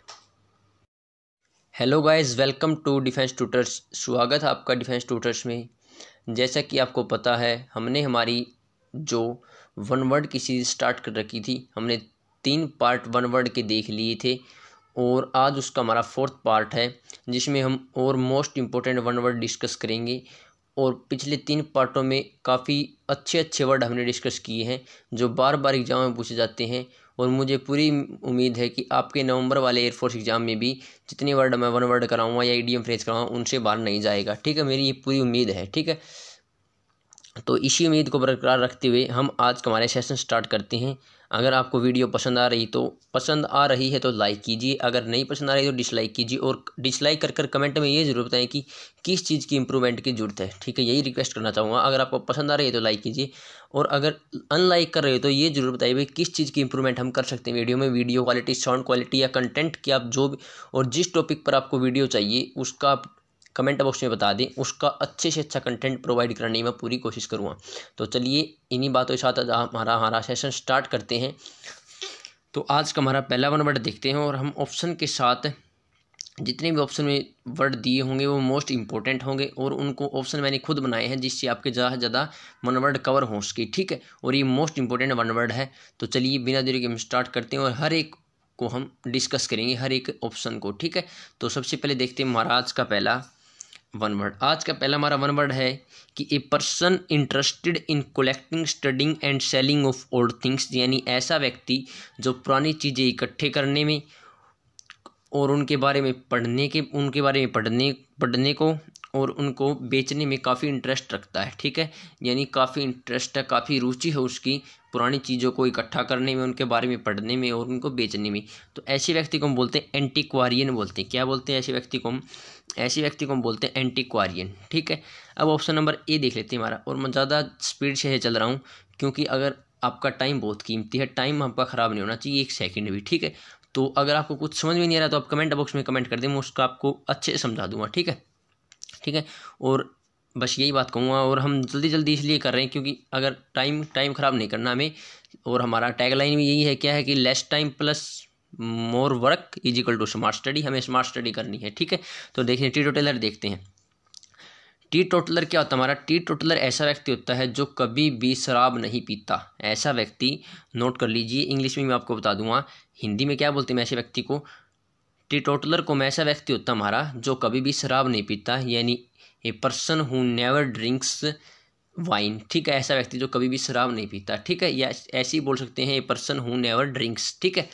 Hello guys, welcome to defence tutors. स्वागत है आपका डिफेंस ट्यूटर्स में। जैसा कि आपको पता है, हमने हमारी जो वन वर्ड की सीरीज स्टार्ट कर रखी थी, हमने 3 पार्ट वन वर्ड के देख लिए थे, और आज उसका हमारा 4th पार्ट है, जिसमें हम और most important one word discuss करेंगे। और पिछले 3 पार्टों में काफ़ी अच्छे वर्ड हमने डिस्कस किए हैं जो बार बार एग्जाम में पूछे जाते हैं। और मुझे पूरी उम्मीद है कि आपके नवंबर वाले एयरफोर्स एग्ज़ाम में भी जितने वर्ड मैं वन वर्ड कराऊंगा या ईडीएम फ्रेज कराऊंगा, उनसे बाहर नहीं जाएगा। ठीक है, मेरी ये पूरी उम्मीद है। ठीक है, तो इसी उम्मीद को बरकरार रखते हुए हम आज का हमारे सेशन स्टार्ट करते हैं। अगर आपको वीडियो पसंद आ रही है तो लाइक कीजिए, अगर नहीं पसंद आ रही तो डिसलाइक कीजिए। और डिसलाइक कर कमेंट में ये ज़रूर बताएं कि किस चीज़ की इंप्रूवमेंट की ज़रूरत है। ठीक है, यही रिक्वेस्ट करना चाहूँगा। अगर आपको पसंद आ रही है तो लाइक कीजिए, और अगर अनलाइक कर रहे हो तो ये ज़रूर बताइए भाई किस चीज़ की इंप्रूवमेंट हम कर सकते हैं वीडियो में। वीडियो क्वालिटी, साउंड क्वालिटी, या कंटेंट की आप जो भी, और जिस टॉपिक पर आपको वीडियो चाहिए उसका आप कमेंट बॉक्स में बता दें। उसका अच्छे से अच्छा कंटेंट प्रोवाइड करने की मैं पूरी कोशिश करूँगा। तो चलिए इन्हीं बातों के साथ हमारा सेशन स्टार्ट करते हैं। तो आज का हमारा पहला वन वर्ड देखते हैं, और हम ऑप्शन के साथ जितने भी ऑप्शन में वर्ड दिए होंगे वो मोस्ट इंपॉर्टेंट होंगे, और उनको ऑप्शन मैंने खुद बनाए हैं जिससे आपके ज़्यादा से ज़्यादा वन वर्ड कवर हो सके। ठीक है, और ये मोस्ट इंपॉर्टेंट वन वर्ड है। तो चलिए बिना देरी के हम स्टार्ट करते हैं, और हर एक को हम डिस्कस करेंगे, हर एक ऑप्शन को। ठीक है, तो सबसे पहले देखते हैं हमारा आज का पहला वन वर्ड। आज का पहला हमारा वन वर्ड है कि a person interested in collecting, studying and selling of old things. यानी ऐसा व्यक्ति जो पुरानी चीज़ें इकट्ठे करने में और उनके बारे में पढ़ने को और उनको बेचने में काफ़ी इंटरेस्ट रखता है। ठीक है, यानी काफ़ी इंटरेस्ट है, काफ़ी रुचि है उसकी पुरानी चीज़ों को इकट्ठा करने में, उनके बारे में पढ़ने में और उनको बेचने में। तो ऐसे व्यक्ति को हम बोलते हैं एंटीक्वारियन बोलते हैं। क्या बोलते हैं? ऐसे व्यक्ति को हम बोलते हैं एंटीक्वारियन। ठीक है, अब ऑप्शन नंबर ए देख लेते हैं हमारा। और मैं ज़्यादा स्पीड से चल रहा हूँ क्योंकि अगर आपका टाइम बहुत कीमती है, टाइम आपका ख़राब नहीं होना चाहिए 1 सेकंड भी। ठीक है, तो अगर आपको कुछ समझ में नहीं आ रहा तो आप कमेंट बॉक्स में कमेंट कर दें, मैं उसका आपको अच्छे से समझा दूंगा। ठीक है, और बस यही बात कहूँगा। और हम जल्दी इसलिए कर रहे हैं क्योंकि अगर टाइम ख़राब नहीं करना हमें, और हमारा टैगलाइन भी यही है, क्या है कि less time plus more work is equal to smart study. हमें स्मार्ट स्टडी करनी है। ठीक है, तो देखिए टी टोटलर देखते हैं। टी टोटलर क्या होता है हमारा? टी टोटलर ऐसा व्यक्ति होता है जो कभी भी शराब नहीं पीता। ऐसा व्यक्ति, नोट कर लीजिए, इंग्लिश में मैं आपको बता दूंगा, हिंदी में क्या बोलते हैं ऐसे व्यक्ति को? टी टोटलर को ऐसा व्यक्ति होता है हमारा जो कभी भी शराब नहीं पीता, यानी ए person who never drinks wine. ठीक है, ऐसा व्यक्ति जो कभी भी शराब नहीं पीता। ठीक है, या ऐसे ही बोल सकते हैं a person who never drinks. ठीक है,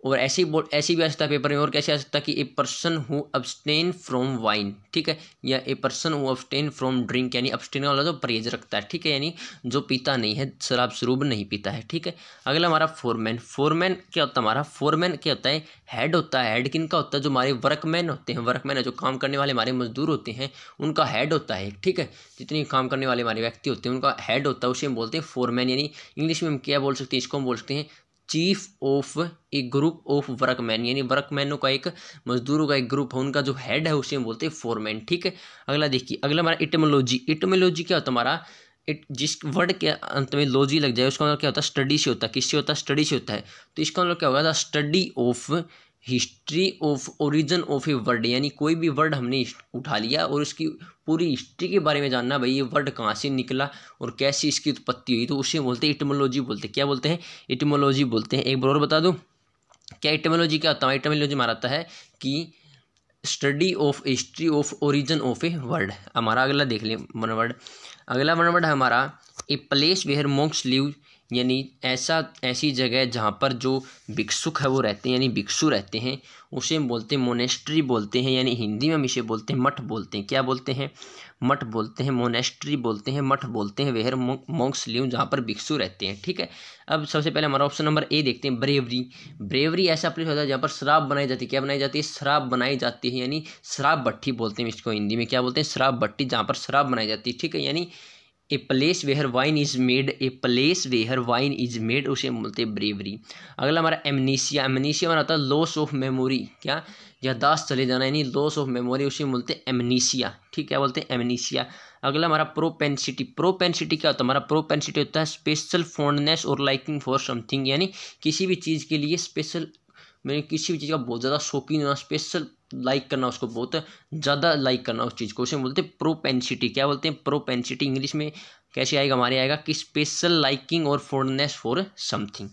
और ऐसे भी आ सकता है पेपर में, और कैसे आ सकता है कि a person who abstain from wine. ठीक है, या ए person who abstain from drink, यानी अब्सटेन वाला जो परहेज रखता है। ठीक है, यानी जो पीता नहीं है, शराब शरूब नहीं पीता है। ठीक है, अगला हमारा फोरमैन। फोरमैन क्या होता है हमारा? फोरमैन क्या होता है? हेड होता है। हेड किन का होता है? जो हमारे वर्कमैन होते हैं। वर्कमैन है जो काम करने वाले हमारे मजदूर होते हैं, उनका हेड होता है। ठीक है, जितने काम करने वाले हमारे व्यक्ति होते हैं उनका हेड होता है, उसे हम बोलते हैं फोरमैन। यानी इंग्लिश में हम क्या बोल सकते हैं? इसको हम बोल सकते हैं chief of A group of workman. यानी वर्कमैनों का एक, मजदूरों का एक ग्रुप है, उनका जो हेड है उसे हम बोलते हैं फोरमैन। ठीक है, अगला देखिए, अगला हमारा इटमोलॉजी। इटमोलॉजी क्या होता है हमारा? जिस वर्ड के अंत में लॉजी लग जाए उसका मतलब क्या होता है? स्टडी से होता है। किससे होता है? स्टडी से होता है। तो इसका मतलब क्या होगा? The study of history of origin of a word, यानी कोई भी वर्ड हमने उठा लिया और उसकी पूरी हिस्ट्री के बारे में जानना, भाई ये वर्ड कहाँ से निकला और कैसी इसकी उत्पत्ति हुई, तो उसे बोलते हैं इटिमोलॉजी बोलते हैं। क्या बोलते हैं? इटिमोलॉजी बोलते हैं। एक बार और बता दूं क्या इटिमोलॉजी क्या होता है? इटिमोलॉजी हमारा आता है कि study of history of origin of a word. हमारा अगला देख लें वन वर्ड। अगला वन वर्ड है हमारा ए प्लेस वेयर मोंक्स लिव, यानी ऐसी जगह जहाँ पर जो भिक्षुक है वो रहते हैं, यानी भिक्षु रहते हैं, उसे हम बोलते हैं मोनेस्ट्री बोलते हैं, यानी हिंदी में हम इसे बोलते हैं मठ बोलते हैं। क्या बोलते हैं? मठ बोलते हैं, मोनेस्ट्री बोलते हैं, मठ बोलते हैं, वेयर मोंक्स लिव, जहाँ पर भिक्षु रहते हैं। ठीक है, अब सबसे पहले हमारा ऑप्शन नंबर ए देखते हैं, ब्रेवरी। ब्रेवरी ऐसा प्लेस होता है जहाँ पर शराब बनाई जाती है। क्या बनाई जाती है? शराब बनाई जाती है, यानी शराब भट्टी बोलते हैं इसको हिंदी में। क्या बोलते हैं? शराब भट्टी, जहाँ पर शराब बनाई जाती है। ठीक है, यानी a place where wine is made, a place where wine is made, उसे बोलते हैं ब्रेवरी। अगला हमारा एमनीसिया। एमनीसिया हमारा होता है लॉस ऑफ मेमोरी, क्या याददाश्त चले जाना, यानी लॉस ऑफ मेमोरी, उसे बोलते हैं एमनीसिया। ठीक है, क्या बोलते हैं? एमनीसिया। अगला हमारा प्रोपेंसिटी। प्रोपेंसिटी क्या होता है? हमारा प्रोपेंसिटी होता है स्पेशल फॉन्डनेस और लाइकिंग फॉर समथिंग, यानी किसी भी चीज़ के लिए स्पेशल, मैंने किसी भी चीज़ का बहुत ज़्यादा शौकीन होना, स्पेशल लाइक करना, उसको बहुत ज़्यादा लाइक करना उस चीज़ को, उसे बोलते हैं प्रोपेंसिटी। क्या बोलते हैं? प्रोपेंसिटी। इंग्लिश में कैसे आएगा? हमारे आएगा कि स्पेशल लाइकिंग और फॉन्डनेस फॉर समथिंग।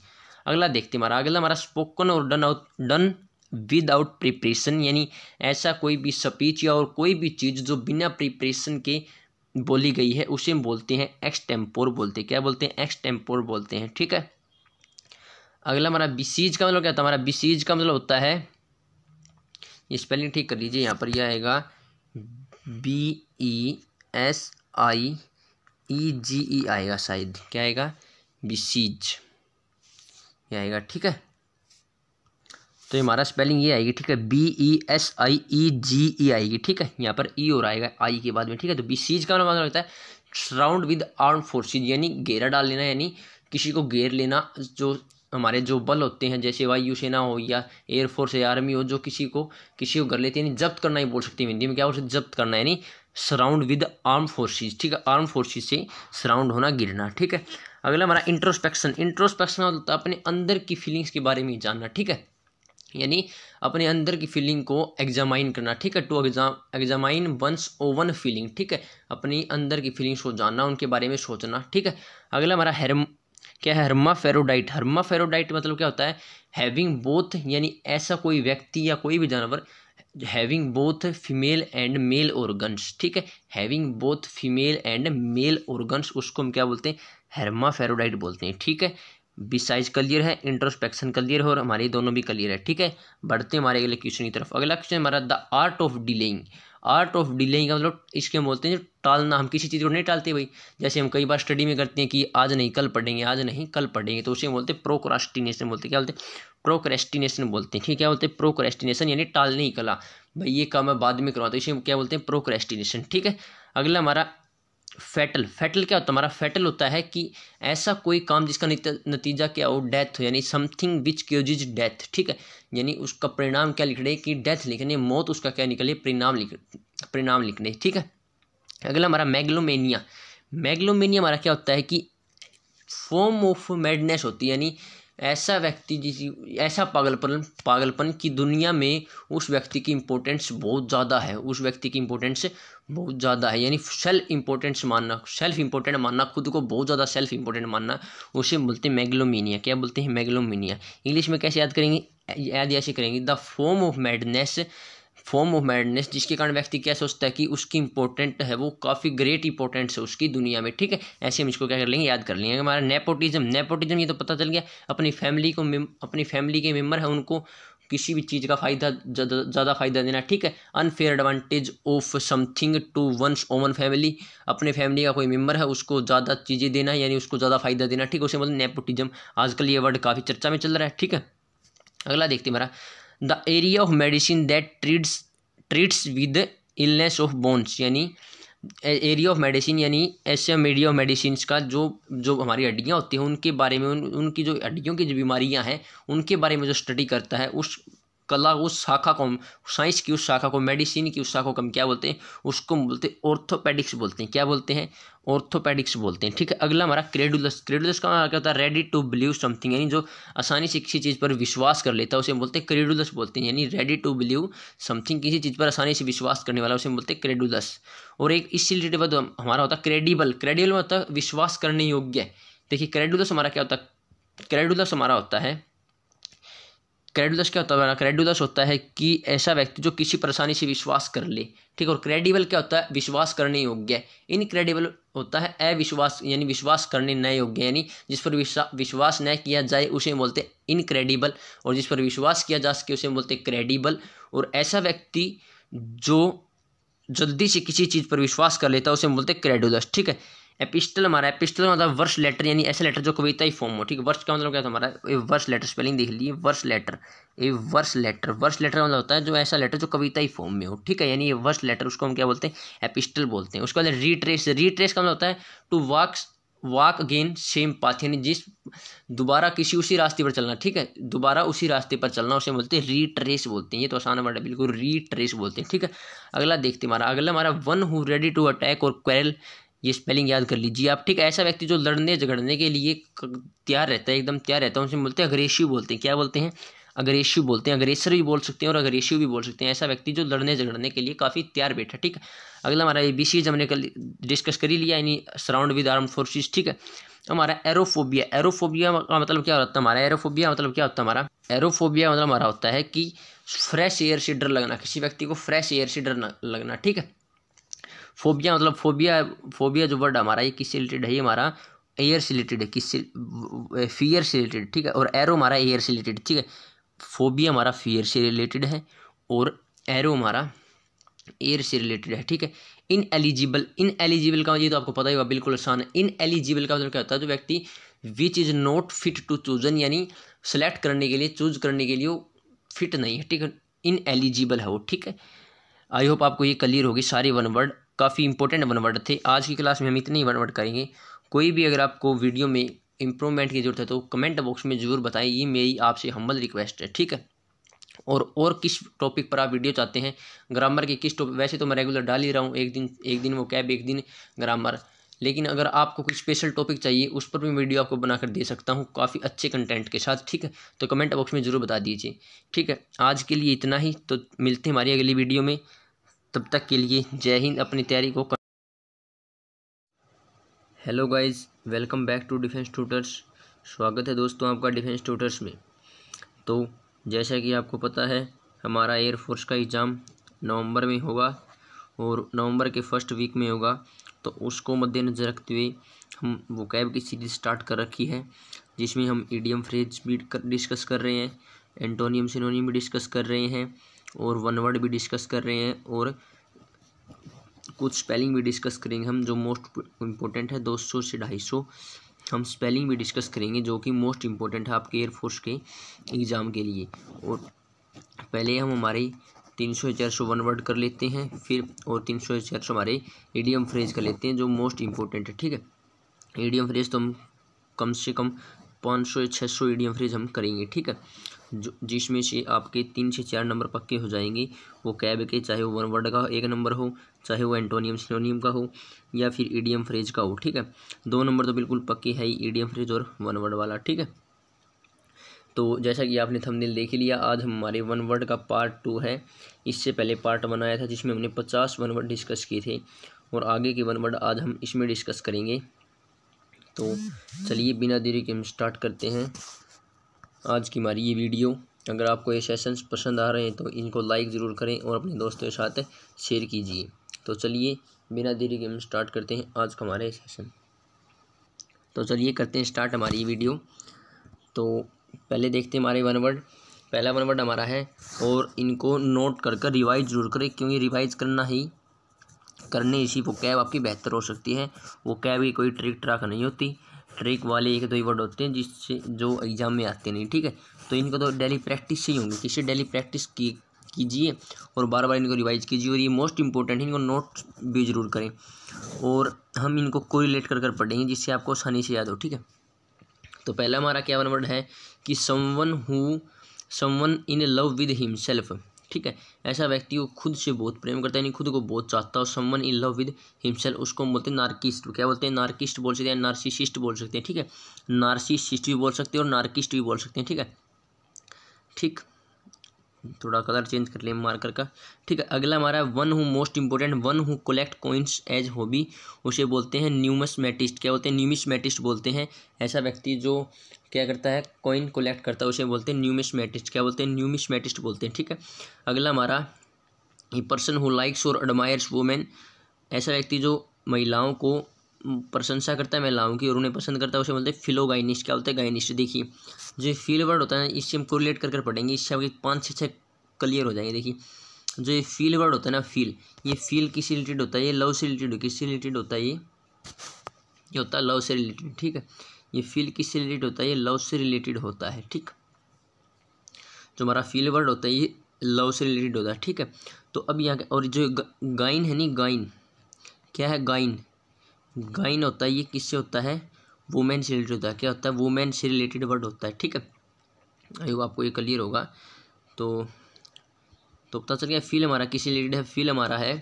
अगला देखते हैं हमारा स्पोकन और डन विदाउट प्रिपरेशन, यानी ऐसा कोई भी स्पीच या और कोई भी चीज़ जो बिना प्रिपरेशन के बोली गई है, उसे हम बोलते हैं एक्सटेम्पोर बोलते हैं। क्या बोलते हैं? एक्सटेम्पोर बोलते हैं। ठीक है, अगला हमारा बिसीज का मतलब क्या होता है? हमारा बिसीज का मतलब होता है, ये स्पेलिंग ठीक कर लीजिए, यहाँ पर यह आएगा BESIEGE आएगा शायद। क्या आएगा? बिसीज, ये आएगा। ठीक है, तो हमारा स्पेलिंग ये आएगी। ठीक है, BESIEGE आएगी। ठीक है, यहाँ पर ई और आएगा आई के बाद में। ठीक है, तो बिसीज का मतलब होता है सराउंड विद आर्म्ड फोर्सेज, यानी घेरा डाल लेना, यानी किसी को घेर लेना। जो हमारे जो बल होते हैं, जैसे वायुसेना हो या एयरफोर्स या आर्मी हो, जो किसी को कर लेते हैं, यानी जब्त करना ही बोल सकते हैं हिंदी में। क्या बोल सकते? जब्त करना, यानी सराउंड विद आर्म फोर्सेज। ठीक है, आर्म फोर्सेज से सराउंड होना, गिरना। ठीक है, अगला हमारा इंट्रोस्पेक्शन। इंट्रोस्पेक्शन होता है अपने अंदर की फीलिंग्स के बारे में जानना। ठीक है, यानी अपने अंदर की फीलिंग को एग्जामाइन करना। ठीक है, to examine one's own feeling. ठीक है, अपनी अंदर की फीलिंग्स को जानना, उनके बारे में सोचना। ठीक है, अगला हमारा क्या है? हर्माफेरोडाइट। हर्माफेरोडाइट मतलब क्या होता है? हैविंग बोथ, यानी ऐसा कोई व्यक्ति या कोई भी जानवर having both female and male organs. ठीक है, having both female and male organs, उसको हम क्या बोलते हैं? हर्माफेरोडाइट बोलते हैं। ठीक है, बिसाइज क्लियर है, इंट्रोस्पेक्शन क्लियर है और हमारे दोनों भी क्लियर है। ठीक है, बढ़ते हैं हमारे अगले क्वेश्चन की तरफ। अगला क्वेश्चन हमारा the art of delaying. Art of delaying का मतलब इसके हम बोलते हैं जो टालना, हम किसी चीज़ को नहीं टालते भाई। जैसे हम कई बार स्टडी में करते हैं कि आज नहीं कल पढ़ेंगे, आज नहीं कल पढ़ेंगे, तो उसे हम बोलते हैं प्रोक्रास्टिनेशन बोलते हैं। क्या बोलते हैं? प्रोक्रेस्टिनेशन बोलते हैं। ठीक है, क्या बोलते हैं? प्रोक्रेस्टिनेशन, यानी टालने की कला, भाई ये काम मैं बाद में करवाता हूँ, इसे हम क्या बोलते हैं? प्रोक्रेस्टिनेशन। ठीक है, अगला हमारा फैटल। फैटल क्या होता है? हमारा फैटल होता है कि ऐसा कोई काम जिसका नतीजा क्या हो? डेथ हो, यानी समथिंग विच क्योजिज डेथ। ठीक है, यानी उसका परिणाम क्या लिख रहे कि डेथ लिखने, मौत उसका क्या निकले? परिणाम लिखने। ठीक है, अगला हमारा मैग्लोमेनिया। मैग्लोमेनिया हमारा क्या होता है कि फॉर्म ऑफ मैडनेस होती है, यानी ऐसा व्यक्ति ऐसा पागलपन की दुनिया में उस व्यक्ति की इम्पोर्टेंस बहुत ज़्यादा है, उस व्यक्ति की इम्पोर्टेंस बहुत ज़्यादा है, यानी सेल्फ इम्पोर्टेंस मानना, सेल्फ इम्पोर्टेंट मानना, खुद को बहुत ज़्यादा सेल्फ इम्पोर्टेंट मानना, उसे बोलते हैं मैग्लोमेनिया। क्या बोलते हैं? मैग्लोमेनिया। इंग्लिश में कैसे याद करेंगे? याद ऐसे करेंगे, द फॉर्म ऑफ मैडनेस, जिसके कारण व्यक्ति क्या सोचता है कि उसकी इंपॉर्टेंट है, वो काफ़ी ग्रेट इंपॉर्टेंस है उसकी दुनिया में। ठीक है, ऐसे हम इसको क्या कर लेंगे? याद कर लेंगे। हमारा नेपोटिज्म ये तो पता चल गया, अपनी फैमिली के मेम्बर है उनको किसी भी चीज़ का फ़ायदा, ज़्यादा फ़ायदा देना। ठीक है, unfair advantage of something to one's own family, अपने फैमिली का कोई मेम्बर है उसको ज़्यादा चीज़ें देना, यानी उसको ज़्यादा फ़ायदा देना। ठीक है, उसे मतलब नेपोटिज्म। आजकल ये वर्ड काफ़ी चर्चा में चल रहा है। ठीक है, अगला देखते हैं हमारा the area of medicine that treats with illness of bones, यानी एरिया ऑफ मेडिसिन, यानी ऐसे एरिया ऑफ मेडिसिन का जो हमारी हड्डियाँ होती हैं उनके बारे में, उनकी जो हड्डियों की जो बीमारियाँ हैं उनके बारे में जो स्टडी करता है, कला उस शाखा को, साइंस की उस शाखा को, मेडिसिन की उस शाखा को हम क्या बोलते हैं, उसको बोलते हैं ऑर्थोपेडिक्स बोलते हैं। क्या बोलते हैं? ऑर्थोपेडिक्स बोलते हैं। ठीक है, अगला हमारा क्रेडुलस। क्रेडुलस का क्या होता है? रेडी टू बिलीव समथिंग, यानी जो आसानी से किसी चीज़ पर विश्वास कर लेता है उसे हम बोलते हैं क्रेडुलस बोलते हैं। यानी रेडी टू बिलीव समथिंग, किसी चीज़ पर आसानी से विश्वास करने वाला उसे हम बोलते हैं क्रेडुलस। और एक इससे रिलेटेड हमारा होता है क्रेडिबल। क्रेडिबल मतलब विश्वास करने योग्य। देखिए क्रेडुलस हमारा क्या होता है? क्रेडुलस हमारा होता है, क्रेडुलस क्या होता है? क्रेडुलस होता है कि ऐसा व्यक्ति जो किसी परेशानी से विश्वास कर ले। ठीक है, और क्रेडिबल क्या होता है? विश्वास करने योग्य। इनक्रेडिबल होता है अविश्वास, यानी विश्वास करने न योग्य, यानी जिस पर विश्वास न किया जाए उसे बोलते हैं इनक्रेडिबल, और जिस पर विश्वास किया जा सके उसे बोलते हैं क्रेडिबल। और ऐसा व्यक्ति जो जल्दी से किसी चीज़ पर विश्वास कर लेता है उसे बोलते हैं क्रेडुलस। ठीक है, एपिस्टल हमारा, एपिस्टल मतलब वर्स लेटर, यानी ऐसा लेटर जो कविताई फॉर्म हो। ठीक है, वर्स का मतलब क्या था हमारा? वर्स लेटर, स्पेलिंग देख लीजिए, वर्स लेटर। ए वर्स लेटर, वर्स लेटर मतलब होता है जो ऐसा लेटर जो कविताई फॉर्म में हो। ठीक है, यानी ये वर्स लेटर, उसको हम क्या बोलते हैं? एपिस्टल बोलते हैं। उसके बाद रीट्रेस। रीट्रेस का मतलब होता है to walk again same path, यानी जिस दोबारा किसी उसी रास्ते पर चलना। ठीक है, दोबारा उसी रास्ते पर चलना उसे बोलते हैं रीट्रेस बोलते हैं। ये तो आसान वर्ड है बिल्कुल, रीट्रेस बोलते हैं। ठीक है, अगला देखते हैं अगला हमारा one who ready to attack और क्वेरल। ये स्पेलिंग याद कर लीजिए आप। ठीक है, ऐसा व्यक्ति जो लड़ने झगड़ने के लिए तैयार रहता है, एकदम तैयार रहता है, उसे बोलते हैं अग्रेसिव बोलते हैं। क्या बोलते हैं? अग्रेसिव बोलते हैं। अग्रेसर भी बोल सकते हैं और अग्रेसिव भी बोल सकते हैं। ऐसा व्यक्ति जो लड़ने झगड़ने के लिए काफ़ी तैयार बैठा। ठीक है, अगला हमारा ABCs हमने कल डिस्कस कर ही लिया, यानी सराउंड विद आर्म्ड फोर्सेस। ठीक है, हमारा एरोफोबिया। एरोफोबिया का मतलब क्या होता है हमारा? एरोफोबिया मतलब क्या होता है हमारा? एरोफोबिया मतलब हमारा होता है कि फ्रेश एयर से डर लगना, किसी व्यक्ति को फ्रेश एयर से डर लगना। ठीक है, फोबिया मतलब फोबिया जो वर्ड हमारा ये किससे रिलेटेड है? ये हमारा एयर से रिलेटेड है, किससे? फियर से रिलेटेड। ठीक है, और एरो हमारा एयर से रिलेटेड। ठीक है, फोबिया हमारा फियर से रिलेटेड है और एरो हमारा एयर से रिलेटेड है। ठीक है, इनएलिजिबल का ये तो आपको पता ही होगा, बिल्कुल आसान है। इनएलिजिबल का मतलब क्या होता है? जो व्यक्ति which is not fit to chosen, यानी सेलेक्ट करने के लिए, चूज करने के लिए वो फिट नहीं है। ठीक है, इनएलिजिबल है वो। ठीक है, आई होप आपको ये क्लियर होगी। सारी वन वर्ड काफ़ी इंपॉर्टेंट वन वर्ड थे। आज की क्लास में हम इतने ही वन वर्ड करेंगे। कोई भी अगर आपको वीडियो में इंप्रूवमेंट की जरूरत है तो कमेंट बॉक्स में ज़रूर बताएं, ये मेरी आपसे हम्बल रिक्वेस्ट है। ठीक है, और किस टॉपिक पर आप वीडियो चाहते हैं, ग्रामर के किस टॉपिक? वैसे तो मैं रेगुलर डाल ही रहा हूँ, एक दिन वो कैब, एक दिन ग्रामर, लेकिन अगर आपको कोई स्पेशल टॉपिक चाहिए उस पर भी वीडियो आपको बनाकर दे सकता हूँ काफ़ी अच्छे कंटेंट के साथ। ठीक है, तो कमेंट बॉक्स में ज़रूर बता दीजिए। ठीक है, आज के लिए इतना ही, तो मिलते हैं हमारी अगली वीडियो में। तब तक के लिए जय हिंद, अपनी तैयारी को। Hello guys, welcome back to defence tutors. स्वागत है दोस्तों आपका डिफेंस ट्यूटर्स में। तो जैसा कि आपको पता है हमारा एयरफोर्स का एग्ज़ाम नवंबर में होगा और नवंबर के फर्स्ट वीक में होगा। तो उसको मद्देनज़र रखते हुए हम वोकैब की सीरीज़ स्टार्ट कर रखी है, जिसमें हम ईडियम फ्रेज भी डिस्कस कर रहे हैं, एंटोनियम सिनोनियम भी डिस्कस कर रहे हैं और वन वर्ड भी डिस्कस कर रहे हैं और कुछ स्पेलिंग भी डिस्कस करेंगे हम, जो मोस्ट इम्पोर्टेंट है। 200 से 250 हम स्पेलिंग भी डिस्कस करेंगे, जो कि मोस्ट इम्पोर्टेंट है आपके एयरफोर्स के एग्ज़ाम के लिए। और पहले हम हमारे 300 से 400 वन वर्ड कर लेते हैं, फिर और 300 से 400 हमारे ईडियम फ्रेज कर लेते हैं, जो मोस्ट इम्पोर्टेंट है। ठीक है, ईडियम फ्रेज तो हम कम से कम 500 या 600 ईडियम फ्रेज हम करेंगे। ठीक है, जिसमें से आपके 3 से 4 नंबर पक्के हो जाएंगे वो कैब के, चाहे वो वन वर्ड का 1 नंबर हो, चाहे वो एंटोनियम सिनोनियम का हो या फिर ईडियम फ्रेज का हो। ठीक है, 2 नंबर तो बिल्कुल पक्के है ही, ईडियम फ्रेज और वन वर्ड वाला। ठीक है, तो जैसा कि आपने थंबनेल देख लिया, आज हमारे वन वर्ड का पार्ट 2 है। इससे पहले पार्ट बनाया था जिसमें हमने 50 वन वर्ड डिस्कस किए थे और आगे के वन वर्ड आज हम इसमें डिस्कस करेंगे। तो चलिए बिना देरी के हम स्टार्ट करते हैं आज की हमारी ये वीडियो। अगर आपको ये सेशंस पसंद आ रहे हैं तो इनको लाइक ज़रूर करें और अपने दोस्तों के साथ शेयर कीजिए। तो चलिए बिना देरी के हम स्टार्ट करते हैं आज का हमारे सेशन। तो चलिए करते हैं स्टार्ट हमारी वीडियो। तो पहले देखते हैं हमारे वन वर्ड। पहला वन वर्ड हमारा है, और इनको नोट कर रिवाइज जरूर करें, क्योंकि रिवाइज करने इसी वो कैब आपकी बेहतर हो सकती है। वो कैब की कोई ट्रिक ट्राक नहीं होती, ट्रिक वाले 1-2 वर्ड होते हैं जिससे जो एग्ज़ाम में आते नहीं। ठीक है, तो इनको तो डेली प्रैक्टिस से ही होंगे, किसी डेली प्रैक्टिस कीजिए और बार बार इनको रिवाइज कीजिए। और ये मोस्ट इंपॉर्टेंट है, इनको नोट भी ज़रूर करें और हम इनको कोरिलेट कर पढ़ेंगे जिससे आपको आसानी से याद हो। ठीक है, तो पहला हमारा क्या वन वर्ड है कि someone who someone in love with himself, ठीक है, ऐसा व्यक्ति वो खुद से बहुत प्रेम करता है, यानी खुद को बहुत चाहता है, someone in love with himself, उसको हम बोलते हैं नार्किस्ट। क्या बोलते हैं? नार्किस्ट बोल सकते हैं, नार्सिसिस्ट बोल सकते हैं, ठीक है, नार्सिसिस्ट भी बोल सकते हैं और नार्किस्ट भी बोल सकते हैं, ठीक है। ठीक, थोड़ा कलर चेंज कर लें मार्कर का, ठीक है। अगला हमारा one who most important, one who collect coins as hobby, उसे बोलते हैं न्यूमिस्मेटिस्ट। क्या बोलते हैं? न्यूमिस्मेटिस्ट बोलते हैं। ऐसा व्यक्ति जो क्या करता है, कॉइन कलेक्ट करता है, उसे बोलते हैं न्यूमिस्मेटिस्ट। क्या बोलते हैं? न्यूमिस्मेटिस्ट बोलते हैं, ठीक है। अगला हमारा ए पर्सन हु लाइक्स और एडमायर्स वुमेन, ऐसा व्यक्ति जो महिलाओं को प्रशंसा करता है महिलाओं की और उन्हें पसंद करता है, उसे बोलते हैं फिलोगाइनिस्ट। क्या बोलते हैं? गाइनिस्ट। देखिए जो फील वर्ड होता है ना, इससे हम कोरिलेट कर पढ़ेंगे, इससे आपके 5 से 6 क्लियर हो जाएंगे। देखिए जो ये फील वर्ड होता है ना, फील, ये फील किससे रिलेटेड होता है? ये लव से रिलेटेड, किससे रिलेटेड होता है? ये होता है लव से रिलेटेड, ठीक है। ये फील किससे रिलेटेड होता है? ये लव से रिलेटेड होता है, ठीक। जो हमारा फील वर्ड होता है ये लव से रिलेटेड होता है, ठीक है। तो अब यहाँ और जो गाइन है नहीं, गाइन क्या है? गाइन, गाइन होता है, ये किससे होता है? वुमेन से रिलेटेड होता है। क्या होता है? वुमेन से रिलेटेड वर्ड होता है, ठीक है। आई होप आपको ये क्लियर होगा। तो पता चल गया फील हमारा किससे रिलेटेड है? फील हमारा है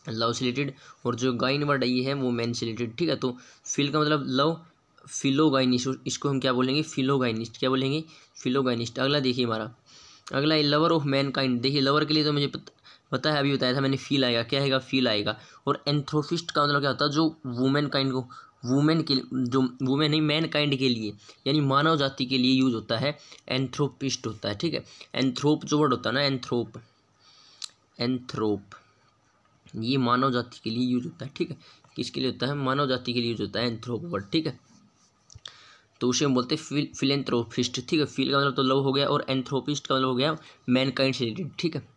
लव से रिलेटेड, और जो गाइन वर्ड है ये है वुमेन से रिलेटेड, ठीक है। तो फील का मतलब लव, फिलोगाइनिस्ट, इसको हम क्या बोलेंगे? फिलोगाइनिस्ट। क्या बोलेंगे? फिलोगाइनिस्ट। अगला देखिए हमारा, अगला है लवर ऑफ मैन काइंड। देखिए लवर के लिए तो मुझे पता है, अभी बताया था मैंने, फील आएगा। क्या आएगा? फील आएगा। और एंथ्रोपिस्ट का मतलब क्या होता है? जो वुमेन काइंड को, वुमेन के, जो वुमेन नहीं, मैन काइंड के लिए, यानी मानव जाति के लिए यूज होता है, एंथ्रोपिस्ट होता है, ठीक है। एंथ्रोप जो वर्ड होता है ना, एंथ्रोप, एंथ्रोप, ये मानव जाति के लिए यूज होता है, ठीक है। किसके लिए होता है? मानव जाति के लिए यूज होता है एंथ्रोप वर्ड, ठीक है। तो उसे हम बोलते हैं फिलेंथ्रोपिस्ट, ठीक है। फील का मतलब तो लव हो गया, और एंथ्रोपिस्ट का मतलब हो गया मैनकाइंड से रिलेटेड, ठीक है।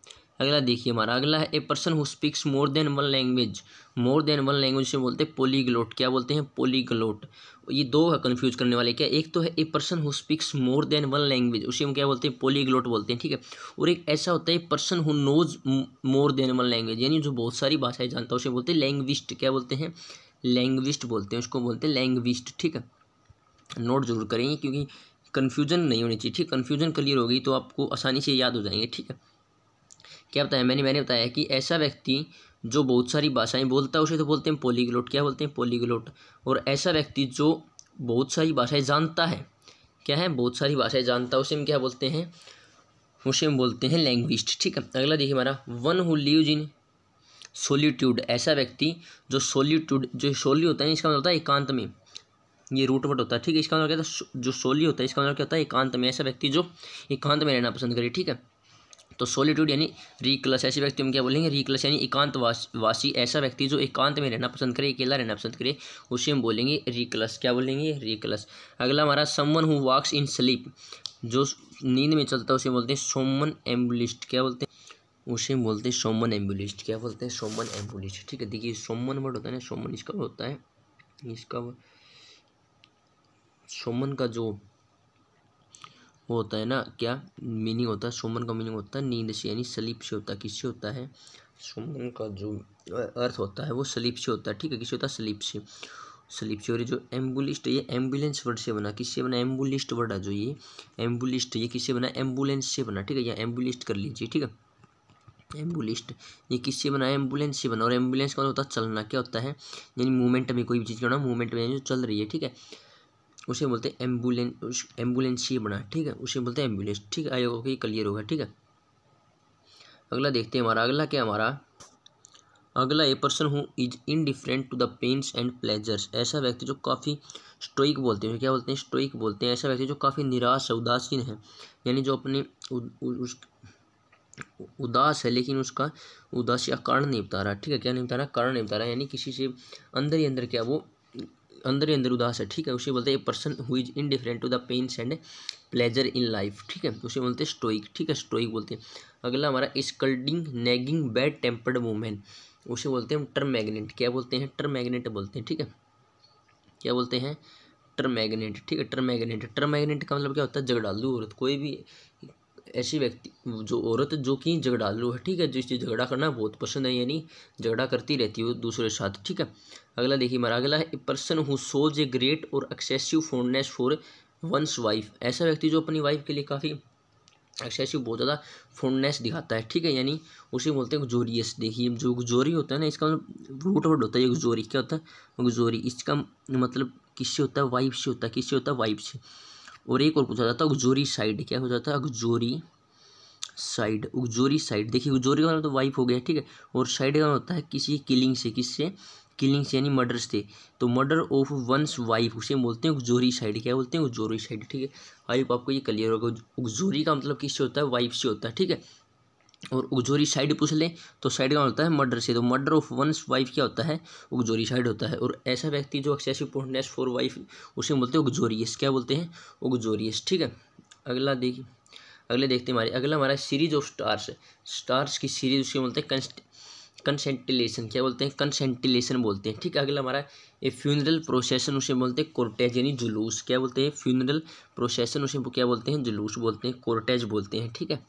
अगला देखिए हमारा, अगला है a person who speaks more than one language. More than one language से बोलते हैं पोलीग्लोट। क्या बोलते हैं? पोलीग्लोट। ये दो है कंफ्यूज करने वाले। क्या? एक तो है a person who speaks more than one language, उसे हम क्या बोलते हैं? पोलीग्लोट बोलते हैं, ठीक है। और एक ऐसा होता है person who knows more than one language, यानी जो बहुत सारी भाषाएं जानता है, उसे बोलते हैं लैंग्विस्ट। क्या बोलते हैं? लैंग्विस्ट बोलते हैं, उसको बोलते हैं लैंग्विस्ट, ठीक है। नोट जरूर करेंगे क्योंकि कन्फ्यूजन नहीं होनी चाहिए, ठीक। कन्फ्यूजन क्लियर होगी तो आपको आसानी से याद हो जाएंगे, ठीक है। क्या बताया मैंने बताया कि ऐसा व्यक्ति जो बहुत सारी भाषाएं बोलता है, उसे तो बोलते हैं पोलीग्लोट। क्या बोलते हैं? पोलीग्लोट। और ऐसा व्यक्ति जो बहुत सारी भाषाएं जानता है, क्या है? बहुत सारी भाषाएं जानता है, उसे हम क्या बोलते हैं? उसे हम बोलते हैं लैंग्विस्ट, ठीक है। अगला देखिए हमारा, one who lives in solitude. ऐसा व्यक्ति जो सोलिट्यूड, जो सोली होता है इसका मतलब होता है एकांत में, ये रूट वर्ड होता है, ठीक है। इसका मतलब क्या होता है? जो सोली होता है इसका मतलब क्या होता है? एकांत में। ऐसा व्यक्ति जो एकांत में रहना पसंद करे, ठीक है। तो सोलिट्यूड यानी रिक्लस, ऐसे व्यक्ति हम क्या बोलेंगे? रिक्लस यानी एकांत वासी। ऐसा व्यक्ति जो एकांत में रहना पसंद करे, अकेला रहना पसंद करे, उसे हम बोलेंगे रिक्लस। क्या बोलेंगे? रिक्लस। अगला हमारा someone who walks in sleep, जो नींद में चलता है उसे बोलते हैं सोमन एम्बुलिस्ट। क्या बोलते हैं? उसे हम बोलते हैं सोमन एम्बुलिस्ट। क्या बोलते हैं? सोमन एम्बुलिस्ट, ठीक है। देखिए सोमन वर्ड होता है ना, सोमन इसका होता है, इसका सोमन का जो वो होता है ना, क्या मीनिंग होता है? सोमन का मीनिंग होता है नींद से, यानी स्लीप से होता है। किससे होता है? सोमन का जो अर्थ होता है वो स्लीप से होता है, ठीक है। किससे होता है? स्लीप से, स्लीप से। और ये जो एम्बुलिस्ट, ये एम्बुलेंस वर्ड से बना। किससे बना? एम्बुलिस्ट वर्ड है जो ये एम्बुलिस्ट, ये किससे बना? एम्बुलेंस से बना, ठीक है। या एम्बुलिस्ट कर लीजिए, ठीक है। एम्बुलिस्ट ये किससे बना है? एम्बुलेंस से बना। और एम्बुलेंस का होता है चलना। क्या होता है? यानी मूवमेंट में, कोई भी चीज़ का ना मूवमेंट में जो चल रही है, ठीक है, उसे बोलते हैं एम्बुलेंस। एम्बुलेंस ही बना, ठीक है, उसे बोलते हैं एम्बुलेंस, ठीक है। आई होगा कि क्लियर होगा, ठीक है। अगला देखते हैं हमारा, अगला क्या हमारा, अगला a person who is indifferent to the pains and pleasures. ऐसा व्यक्ति जो काफ़ी स्टोइक बोलते हैं। क्या बोलते हैं? स्टोइक बोलते हैं। ऐसा व्यक्ति जो काफ़ी निराश है, उदासीन है, यानी जो अपने उदास है लेकिन उसका उदासी का कारण नहीं बता रहा, ठीक है। क्या नहीं बता रहा? कारण नहीं बता रहा, यानी किसी से अंदर ही अंदर, क्या वो अंदर ही अंदर उदास है, ठीक है। उसे बोलते हैं a person who is indifferent to the pains and pleasure in life, ठीक है। उसे बोलते हैं स्टोइक, ठीक है, स्टोइक बोलते हैं। अगला हमारा स्कल्डिंग नैगिंग बैड टेम्पर्ड वुमेन, उसे बोलते हैं हम टर्म मैग्नेट। क्या बोलते हैं? टर्म मैग्नेट बोलते हैं, ठीक है। क्या बोलते हैं? टर्म मैग्नेट, ठीक है। टर्म मैग्नेट, टर्म मैग्नेट का मतलब क्या होता है? झगड़ालू औरत। कोई भी ऐसी व्यक्ति, जो औरत जो कि झगड़ालू है, ठीक है, जिससे झगड़ा करना बहुत पसंद है, यानी झगड़ा करती रहती है दूसरे के साथ, ठीक है। अगला देखिए हमारा, अगला है a person who shows a great और excessive fondness for one's wife. ऐसा व्यक्ति जो अपनी वाइफ के लिए काफ़ी एक्सेसिव बहुत ज़्यादा फॉन्डनेस दिखाता है, ठीक है, यानी उसे बोलते हैं गुजोरियस। देखिए जो गुजोरी होता है ना, इसका रूट वर्ड होता है ये गुजोरी। क्या होता है गुजोरी? इसका मतलब किससे होता है? वाइफ से होता है। किससे होता है? वाइफ से। और एक और पूछा जाता है गुजोरी साइड। क्या हो जाता है? गुजोरी साइड। उगजोरी साइड। देखिए उगजोरी वाला तो वाइफ हो गया, ठीक है, और साइड का होता है किसी किलिंग से। किससे? किलिंग से यानी मर्डर से। तो मर्डर ऑफ वंस वाइफ उसे बोलते हैं उगजोरी साइड। क्या बोलते हैं? उगजोरी साइड, ठीक है। आई होप आपको ये क्लियर होगा। उगजोरी का मतलब किससे होता है? वाइफ से होता है, ठीक है। और उगजोरी साइड पूछ ले तो साइड का होता है मर्डर से। तो मर्डर ऑफ वंस वाइफ क्या होता है? उगजोरी साइड होता है। और ऐसा व्यक्ति जो एक्सेसिव फॉन्डनेस फॉर वाइफ उसे बोलते हैं उगजोरियस। क्या बोलते हैं? उगजोरियस, ठीक है। अगला देखिए, अगले देखते हैं अगला हमारा सीरीज ऑफ स्टार्स। स्टार्स की सीरीज उसके बोलते हैं कंसेंटिलेशन। क्या बोलते हैं? कंसेंटिलेशन बोलते हैं, ठीक है। अगला हमारा ए फ्यूनरल प्रोसेशन उसे बोलते हैं कोर्टेज यानी जुलूस। क्या बोलते हैं? फ्यूनरल प्रोसेशन उसे क्या बोलते हैं? जुलूस बोलते हैं, कोर्टेज बोलते हैं, ठीक है।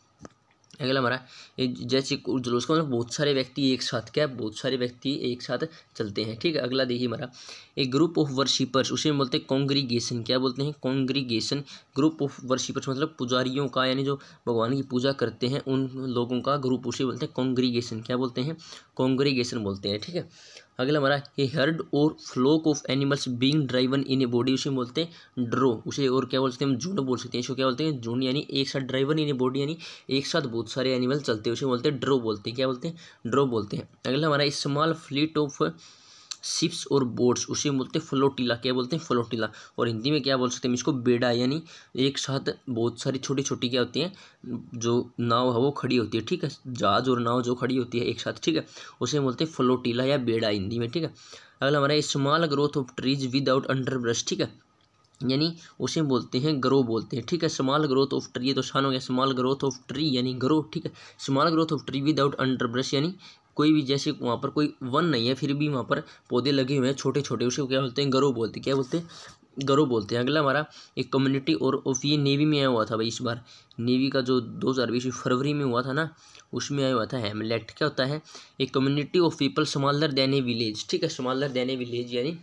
अगला हमारा जैसे जुलूस का मतलब बहुत सारे व्यक्ति एक साथ, क्या बहुत सारे व्यक्ति एक साथ चलते हैं, ठीक है। अगला देखिए हमारा एक ग्रुप ऑफ वर्शिपर्स उसे बोलते हैं कॉन्ग्रीगेशन। क्या बोलते हैं? कॉन्ग्रीगेशन। ग्रुप ऑफ वर्शिपर्स मतलब पुजारियों का, यानी जो भगवान की पूजा करते हैं उन लोगों का ग्रुप उसे बोलते हैं कॉन्ग्रीगेशन। क्या बोलते हैं? कॉन्ग्रीगेशन बोलते हैं, ठीक है। अगला हमारा ये हर्ड और fluke of animals being driven in a body उसे बोलते हैं ड्रो। उसे और क्या बोल सकते हैं? हम झुंड बोल सकते हैं। इसको क्या बोलते हैं? झुंड, यानी एक साथ ड्राइवन इन ए बॉडी यानी एक साथ बहुत सारे एनिमल चलते हैं उसे बोलते हैं ड्रो बोलते हैं। क्या बोलते हैं? ड्रो बोलते हैं। अगला हमारा स्मॉल फ्लीट ऑफ शिप्स और बोट्स उसे बोलते हैं फ्लोटिला। क्या बोलते हैं? फ्लोटिला। और हिंदी में क्या बोल सकते हैं इसको? बेड़ा, यानी एक साथ बहुत सारी छोटी छोटी क्या होती हैं जो नाव है वो खड़ी होती है, ठीक है। जहाज और नाव जो खड़ी होती है एक साथ, ठीक है, उसे बोलते हैं फ्लोटिला या बेड़ा हिंदी में, ठीक है। अगला हमारा small growth of trees without underbrush, ठीक है, यानी उसे बोलते हैं ग्रो बोलते हैं, ठीक है। स्मॉल ग्रोथ ऑफ ट्री, ये तो शान हो गया। स्मॉल ग्रोथ ऑफ ट्री यानी ग्रो, ठीक है। Small growth of tree without underbrush यानी कोई भी जैसे वहाँ पर कोई वन नहीं है फिर भी वहाँ पर पौधे लगे हुए हैं छोटे छोटे, उसे क्या बोलते हैं? ग्रो बोलते हैं। क्या बोलते हैं? ग्रो बोलते हैं। अगला हमारा एक कम्युनिटी और ऑफ, ये नेवी में आया हुआ था भाई इस बार। नेवी का जो 2020 फरवरी में हुआ था ना, उसमें आया हुआ था हैमलेट। क्या होता है? एक community of people smaller than A village, ठीक है, स्मॉलर देन ए विलेज यानी,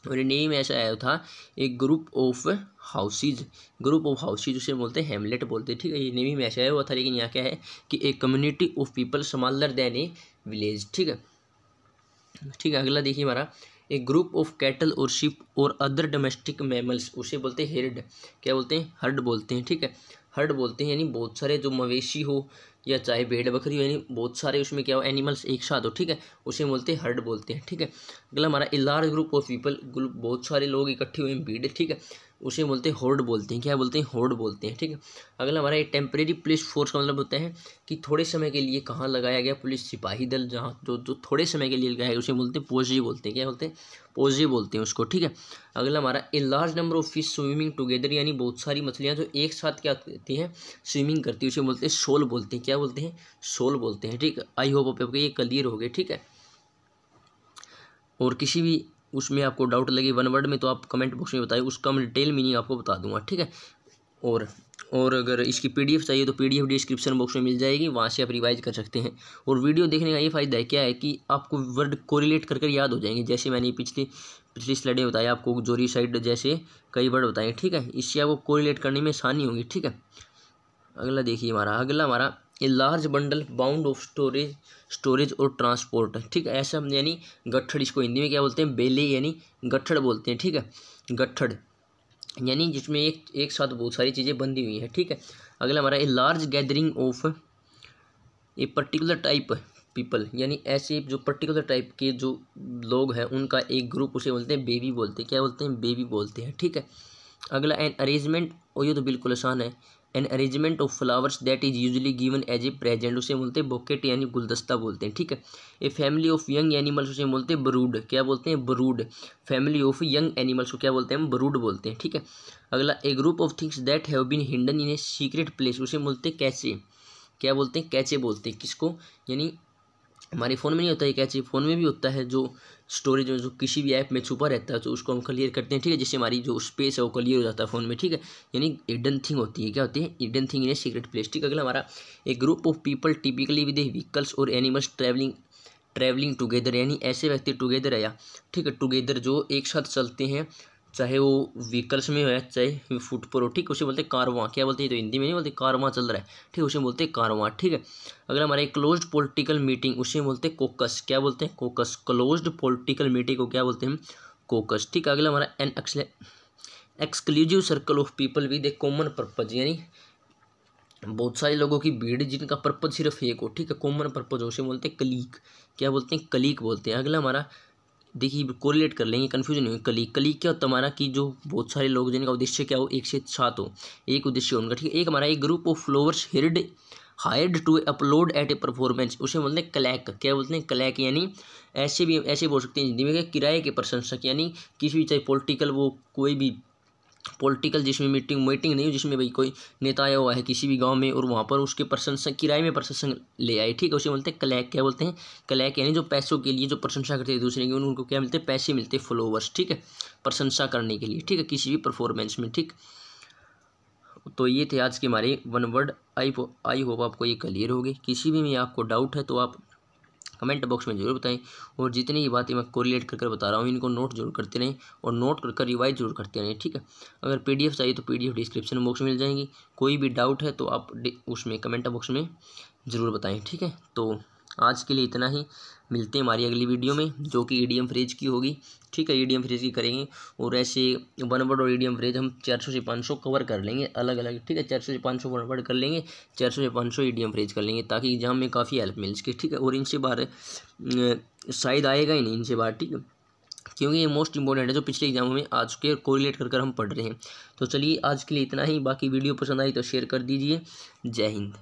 और नेम ऐसा आया था एक group of houses. Group of houses उसे बोलते हैं हेमलेट बोलते हैं, ठीक है। ये नेवी में ऐसा आया हुआ था, लेकिन यहाँ क्या है कि एक community of people smaller than A village, ठीक है, ठीक है। अगला देखिए हमारा एक ग्रुप ऑफ कैटल और शिप और अदर डोमेस्टिक मैमल्स उसे बोलते हैं हेर्ड। क्या बोलते हैं? हर्ड बोलते हैं, ठीक है। हर्ड बोलते हैं यानी बहुत सारे जो मवेशी हो या चाहे भेड़ बकरी हो, यानी बहुत सारे उसमें क्या हो एनिमल्स एक साथ हो, ठीक है, उसे बोलते हैं हर्ड बोलते हैं, ठीक है। अगला हमारा a large group of people, बहुत सारे लोग इकट्ठे हुए हैं, भीड़, ठीक है, उसे बोलते हैं होर्ड बोलते हैं। क्या बोलते हैं? होर्ड बोलते हैं, ठीक है। अगला हमारा एक टेम्परेरी पुलिस फोर्स का मतलब होता है कि थोड़े समय के लिए कहाँ लगाया गया पुलिस सिपाही दल, जहाँ जो थोड़े समय के लिए लगाया गया उसे बोलते हैं पोजी बोलते हैं। क्या बोलते हैं? पोजी बोलते हैं उसको, ठीक है। अगला हमारा a large number of fish swimming together, यानी बहुत सारी मछलियाँ जो एक साथ क्या करती हैं? स्विमिंग करती है, उसे बोलते हैं शोल बोलते हैं। क्या बोलते हैं? शोल बोलते हैं, ठीक है। आई होप आपको ये क्लियर हो गए, ठीक है। और किसी भी उसमें आपको डाउट लगे वन वर्ड में तो आप कमेंट बॉक्स में बताइए, उसका मैं डिटेल मीनिंग आपको बता दूंगा, ठीक है। और अगर इसकी पीडीएफ चाहिए तो पीडीएफ डिस्क्रिप्शन बॉक्स में मिल जाएगी, वहाँ से आप रिवाइज कर सकते हैं। और वीडियो देखने का ये फ़ायदा है क्या है कि आपको वर्ड कोरिलेट कर याद हो जाएंगे। जैसे मैंने पिछली स्लाइड में बताया आपको जोरी साइड जैसे कई वर्ड बताए, ठीक है, इससे आपको कोरिलेट करने में आसानी होगी, ठीक है। अगला देखिए अगला हमारा a large bundle bound of storage और ट्रांसपोर्ट, ठीक है, ऐसा यानी गट्ठड़, इसको हिंदी में क्या बोलते हैं? बेले यानी गट्ठड़ बोलते हैं, ठीक है। गट्ठड़ यानी जिसमें एक साथ बहुत सारी चीज़ें बंधी हुई हैं, ठीक है। अगला हमारा a large gathering of a particular type people, यानी ऐसे जो पर्टिकुलर टाइप के जो लोग हैं उनका एक ग्रुप उसे बोलते हैं बेबी बोलते हैं। क्या बोलते हैं? बेबी बोलते हैं, ठीक है। अगला एन अरेंजमेंट, और ये तो बिल्कुल आसान है। An arrangement of flowers that is usually given as a present उसे बोलते हैं बोकेट यानी गुलदस्ता बोलते हैं, ठीक है। A family of young animals उसे बोलते हैं ब्रूड। क्या बोलते हैं? Brood. Family of young animals को क्या बोलते हैं? हम ब्रूड बोलते हैं, ठीक है। अगला a group of things that have been hidden in a secret place उसे बोलते हैं कैचे। क्या बोलते हैं? कैचे बोलते हैं। किसको? यानी हमारे फ़ोन में नहीं होता है कैचे, फ़ोन में भी होता है जो स्टोरेज में जो किसी भी ऐप में छुपा रहता है तो उसको हम क्लियर करते हैं, ठीक है, जिससे हमारी जो स्पेस है वो क्लियर हो जाता है फ़ोन में, ठीक है। यानी हिडन थिंग होती है। क्या होती है? Hidden thing in a secret place, ठीक है। अगला हमारा एक group of people typically with vehicles और एनिमल्स ट्रैवलिंग टुगेदर, यानी ऐसे व्यक्ति टुगेदर है या, ठीक है, टुगेदर जो एक साथ चलते हैं चाहे वो व्हीकल्स में हो या चाहे फुट पर हो, ठीक, उसे बोलते हैं कारवां। क्या बोलते हैं, तो हिंदी में नहीं बोलते, कारवां चल रहा है, ठीक, उसे बोलते हैं कारवां, ठीक है। अगर हमारे क्लोज्ड पॉलिटिकल मीटिंग, उसे बोलते हैं कोकस। क्या बोलते हैं, कोकस। क्लोज्ड पॉलिटिकल मीटिंग को क्या बोलते हैं, कोकस, ठीक है। अगला हमारा an exclusive circle of people with A common purpose, यानी बहुत सारे लोगों की भीड़ जिनका पर्पज सिर्फ एक हो, ठीक है, कॉमन पर्पज हो, उसे बोलते हैं कलीग। क्या बोलते हैं, कलीग बोलते हैं। अगला हमारा देखिए कोरिलेट कर लेंगे, कन्फ्यूजन नहीं होगी। कलीग, कलीग क्या होता है हमारा, कि जो बहुत सारे लोग जिनका उद्देश्य क्या हो, एक से साथ हो, एक उद्देश्य हो उनका, ठीक है। एक हमारा एक group of followers hired to applaud at a performance, उसे बोलते हैं क्लैक। क्या बोलते हैं, क्लैक, यानी ऐसे बोल सकते हैं हिंदी में कि किराए के प्रशंसक, यानी किसी भी चाहे पॉलिटिकल वो कोई भी पॉलिटिकल जिसमें मीटिंग नहीं हो, जिसमें भाई कोई नेता आया हुआ है किसी भी गांव में और वहाँ पर उसके प्रशंसक किराए में प्रशंसक ले आए, ठीक है, उसे बोलते हैं क्लैक। क्या बोलते हैं, क्लैक, यानी जो पैसों के लिए जो प्रशंसा करते हैं दूसरे की, उनको क्या मिलते हैं, पैसे मिलते हैं, फॉलोवर्स, ठीक है, प्रशंसा करने के लिए, ठीक है, किसी भी परफॉर्मेंस में, ठीक। तो ये थे आज के हमारे वन वर्ड। आई होप आपको ये क्लियर होगी। किसी भी में आपको डाउट है तो आप कमेंट बॉक्स में जरूर बताएं, और जितनी ये बातें मैं कोरिलेट कर बता रहा हूँ इनको नोट जरूर करते रहें, और नोट कर रिवाइज जरूर करते रहें, ठीक है। अगर पीडीएफ चाहिए तो पीडीएफ डिस्क्रिप्शन बॉक्स में मिल जाएंगी। कोई भी डाउट है तो आप उसमें कमेंट बॉक्स में ज़रूर बताएं, ठीक है। तो आज के लिए इतना ही, मिलते हैं हमारी अगली वीडियो में जो कि ईडीएम फ्रेज की होगी, ठीक है, ईडीएम फ्रेज की करेंगे। और ऐसे वन वर्ड और ईडीएम फ्रेज हम 400 से 500 कवर कर लेंगे अलग अलग, ठीक है, 400 से 500 वन वर्ड कर लेंगे, 400 से 500 ईडीएम फ्रेज कर लेंगे, ताकि एग्जाम में काफ़ी हेल्प मिल सके, ठीक है। और इनसे बाहर शायद आएगा ही नहीं इनसे बाहर, ठीक है, क्योंकि ये मोस्ट इंपॉर्टेंट है जो पिछले एग्जामों में आ चुके हैं, कोरिलेट कर हम पढ़ रहे हैं। तो चलिए आज के लिए इतना ही, बाकी वीडियो पसंद आई तो शेयर कर दीजिए। जय हिंद।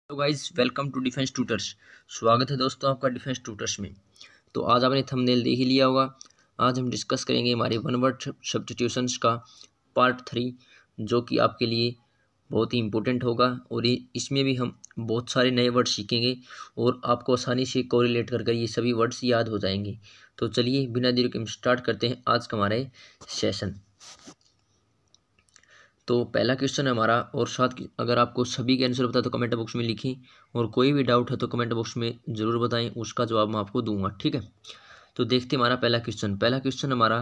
तो guys welcome to defence tutors, स्वागत है दोस्तों आपका डिफेंस ट्यूटर्स में। तो आज आपने थंबनेल देख ही लिया होगा। आज हम डिस्कस करेंगे हमारे वन वर्ड सब्स्टिट्यूशंस का पार्ट 3, जो कि आपके लिए बहुत ही इंपॉर्टेंट होगा, और इसमें भी हम बहुत सारे नए वर्ड सीखेंगे और आपको आसानी से कोरिलेट कर ये सभी वर्ड्स याद हो जाएंगे। तो चलिए बिना देर के हम स्टार्ट करते हैं आज का हमारा सेशन। तो पहला क्वेश्चन है हमारा, और साथ अगर आपको सभी के आंसर पता तो कमेंट बॉक्स में लिखें, और कोई भी डाउट है तो कमेंट बॉक्स में ज़रूर बताएं, उसका जवाब मैं आपको दूंगा, ठीक है। तो देखते हैं हमारा पहला क्वेश्चन हमारा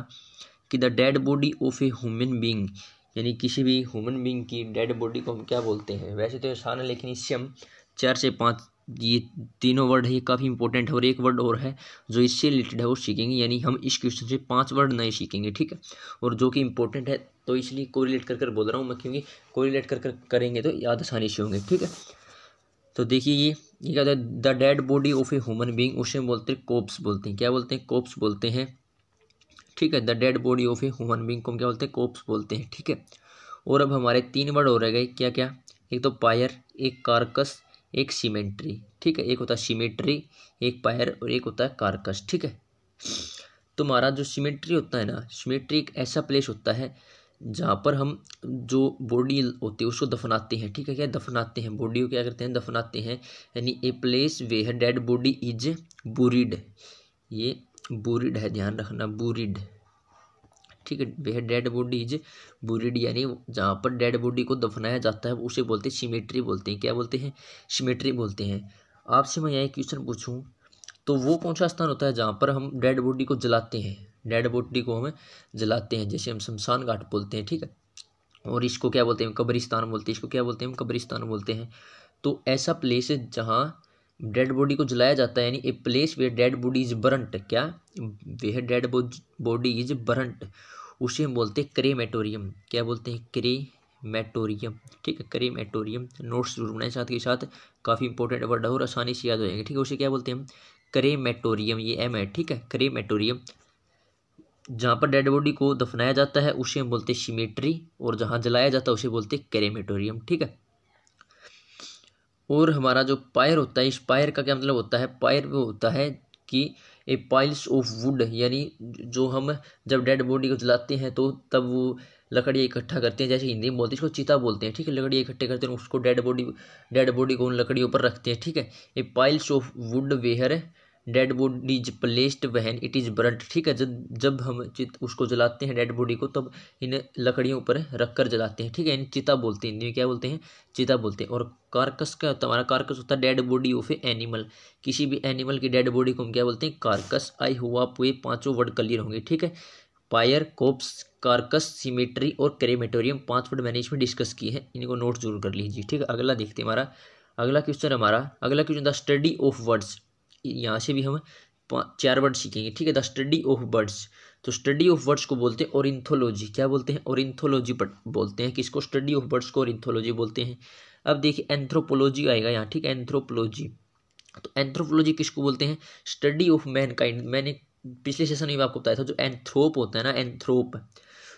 कि the dead body of a human being, यानी किसी भी ह्यूमन बीइंग की डेड बॉडी को हम क्या बोलते हैं। वैसे तो आसान है, लेकिन इससे हम 4 से 5 ये तीनों वर्ड है, ये काफ़ी इंपॉर्टेंट है, और एक वर्ड और है जो इससे रिलेटेड है वो सीखेंगे, यानी हम इस क्वेश्चन से 5 वर्ड नए सीखेंगे, ठीक है, और जो कि इंपॉर्टेंट है, तो इसलिए कोरिलेट कर बोल रहा हूँ मैं, क्योंकि कोरिलेट कर करेंगे तो याद आसानी से होंगे, ठीक है। तो देखिए ये क्या है, the dead body of a human being, उसे बोलते हैं कोप्स बोलते हैं। क्या बोलते हैं, कोप्स बोलते हैं, ठीक है। The dead body of a human being को हम क्या बोलते हैं, कोप्स बोलते हैं, ठीक है। और अब हमारे 3 वर्ड हो रह गए, क्या क्या, एक तो पायर, एक कारकस, एक सीमेंट्री, ठीक है। एक होता है सीमेट्री, एक पायर, और एक होता है कारकस, ठीक है। तो हमारा जो सीमेट्री होता है ना, सीमेट्री एक ऐसा प्लेस होता है जहाँ पर हम जो बॉडी होती है उसको दफनाते हैं, ठीक है। क्या दफनाते हैं, बॉडी को क्या करते हैं, दफनाते हैं, यानी a place where dead body is buried, ये बुरीड है, ध्यान रखना, बुरीड, ठीक है। Where dead body is buried, यानी जहाँ पर डेड बॉडी को दफनाया जाता है उसे बोलते हैं सीमेट्री बोलते हैं। क्या बोलते हैं, सीमेट्री बोलते हैं। आपसे मैं यहाँ क्वेश्चन पूछूं तो वो कौन सा स्थान होता है जहाँ पर हम डेड बॉडी को जलाते हैं, डेड बॉडी को हम जलाते हैं, जैसे हम शमशान घाट बोलते हैं, ठीक है। और इसको क्या बोलते हैं, कब्रिस्तान बोलते हैं, इसको क्या बोलते हैं, हम कब्रिस्तान बोलते हैं। तो ऐसा प्लेस है जहाँ डेड बॉडी को जलाया जाता है, यानी a place where dead body is burnt, क्या, where dead body is burnt, उसे हम बोलते हैं क्रेमेटोरियम। क्या बोलते हैं, क्रेमेटोरियम, ठीक है, क्रेमेटोरियम। नोट्स जरूर बनाए साथ के साथ, काफ़ी इंपॉर्टेंट वर्ड है और आसानी से याद हो जाएंगे, ठीक है। उसे क्या बोलते हैं हम, क्रेमेटोरियम, ये एम है, ठीक है, क्रेमेटोरियम। जहाँ पर डेड बॉडी को दफनाया जाता है उसे हम बोलते हैं सीमेट्री, और जहाँ जलाया जाता है उसे बोलते हैं क्रेमेटोरियम, ठीक है। और हमारा जो पायर होता है, इस पायर का क्या मतलब होता है, पायर वो होता है कि ए पाइल्स ऑफ वुड, यानी जो हम जब डेड बॉडी को जलाते हैं तो तब वो लकड़ियाँ इकट्ठा करते हैं, जैसे हिंदी में बोलते हैं इसको चिता बोलते हैं, ठीक है। लकड़ियाँ इकट्ठे करते हैं, उसको डेड बॉडी को उन लकड़ियों पर रखते हैं, ठीक है। A piles of wood where dead body is placed when it is burnt, ठीक है। जब हम उसको जलाते हैं डेड बॉडी को, तब इन लकड़ियों पर रख कर जलाते हैं, ठीक है। इन चिता बोलते हैं, हिंदी में क्या बोलते हैं, चिता बोलते हैं। और कारकस का होता है, हमारा कारकस होता है dead body of A animal, किसी भी एनिमल की डेड बॉडी को हम क्या बोलते हैं, कारकस। आई होप आपको ये 5 वर्ड क्लियर होंगे, ठीक है। पायर, कोप्स, कार्कस, सिमेट्री और क्रेमेटोरियम 5 वर्ड मैंने इसमें डिस्कस किए हैं, इनको नोट जरूर कर लीजिए। ठीक है, अगला देखते हैं हमारा अगला question the study of words. यहाँ से भी हम 4 वर्ड सीखेंगे। ठीक है, द स्टडी ऑफ वर्ड्स। तो स्टडी ऑफ वर्ड्स को बोलते हैं ओरिंथोलॉजी। क्या बोलते हैं? ओरिंथोलॉजी बोलते हैं। किसको? स्टडी ऑफ वर्ड्स को ओरिंथोलॉजी बोलते हैं। अब देखिए एंथ्रोपोलॉजी आएगा यहाँ। ठीक है, एंथ्रोपोलॉजी। तो एंथ्रोपोलॉजी किसको बोलते हैं? Study of Mankind. मैंने पिछले सेशन में आपको बताया था, जो एंथ्रोप होता है ना, एंथ्रोप,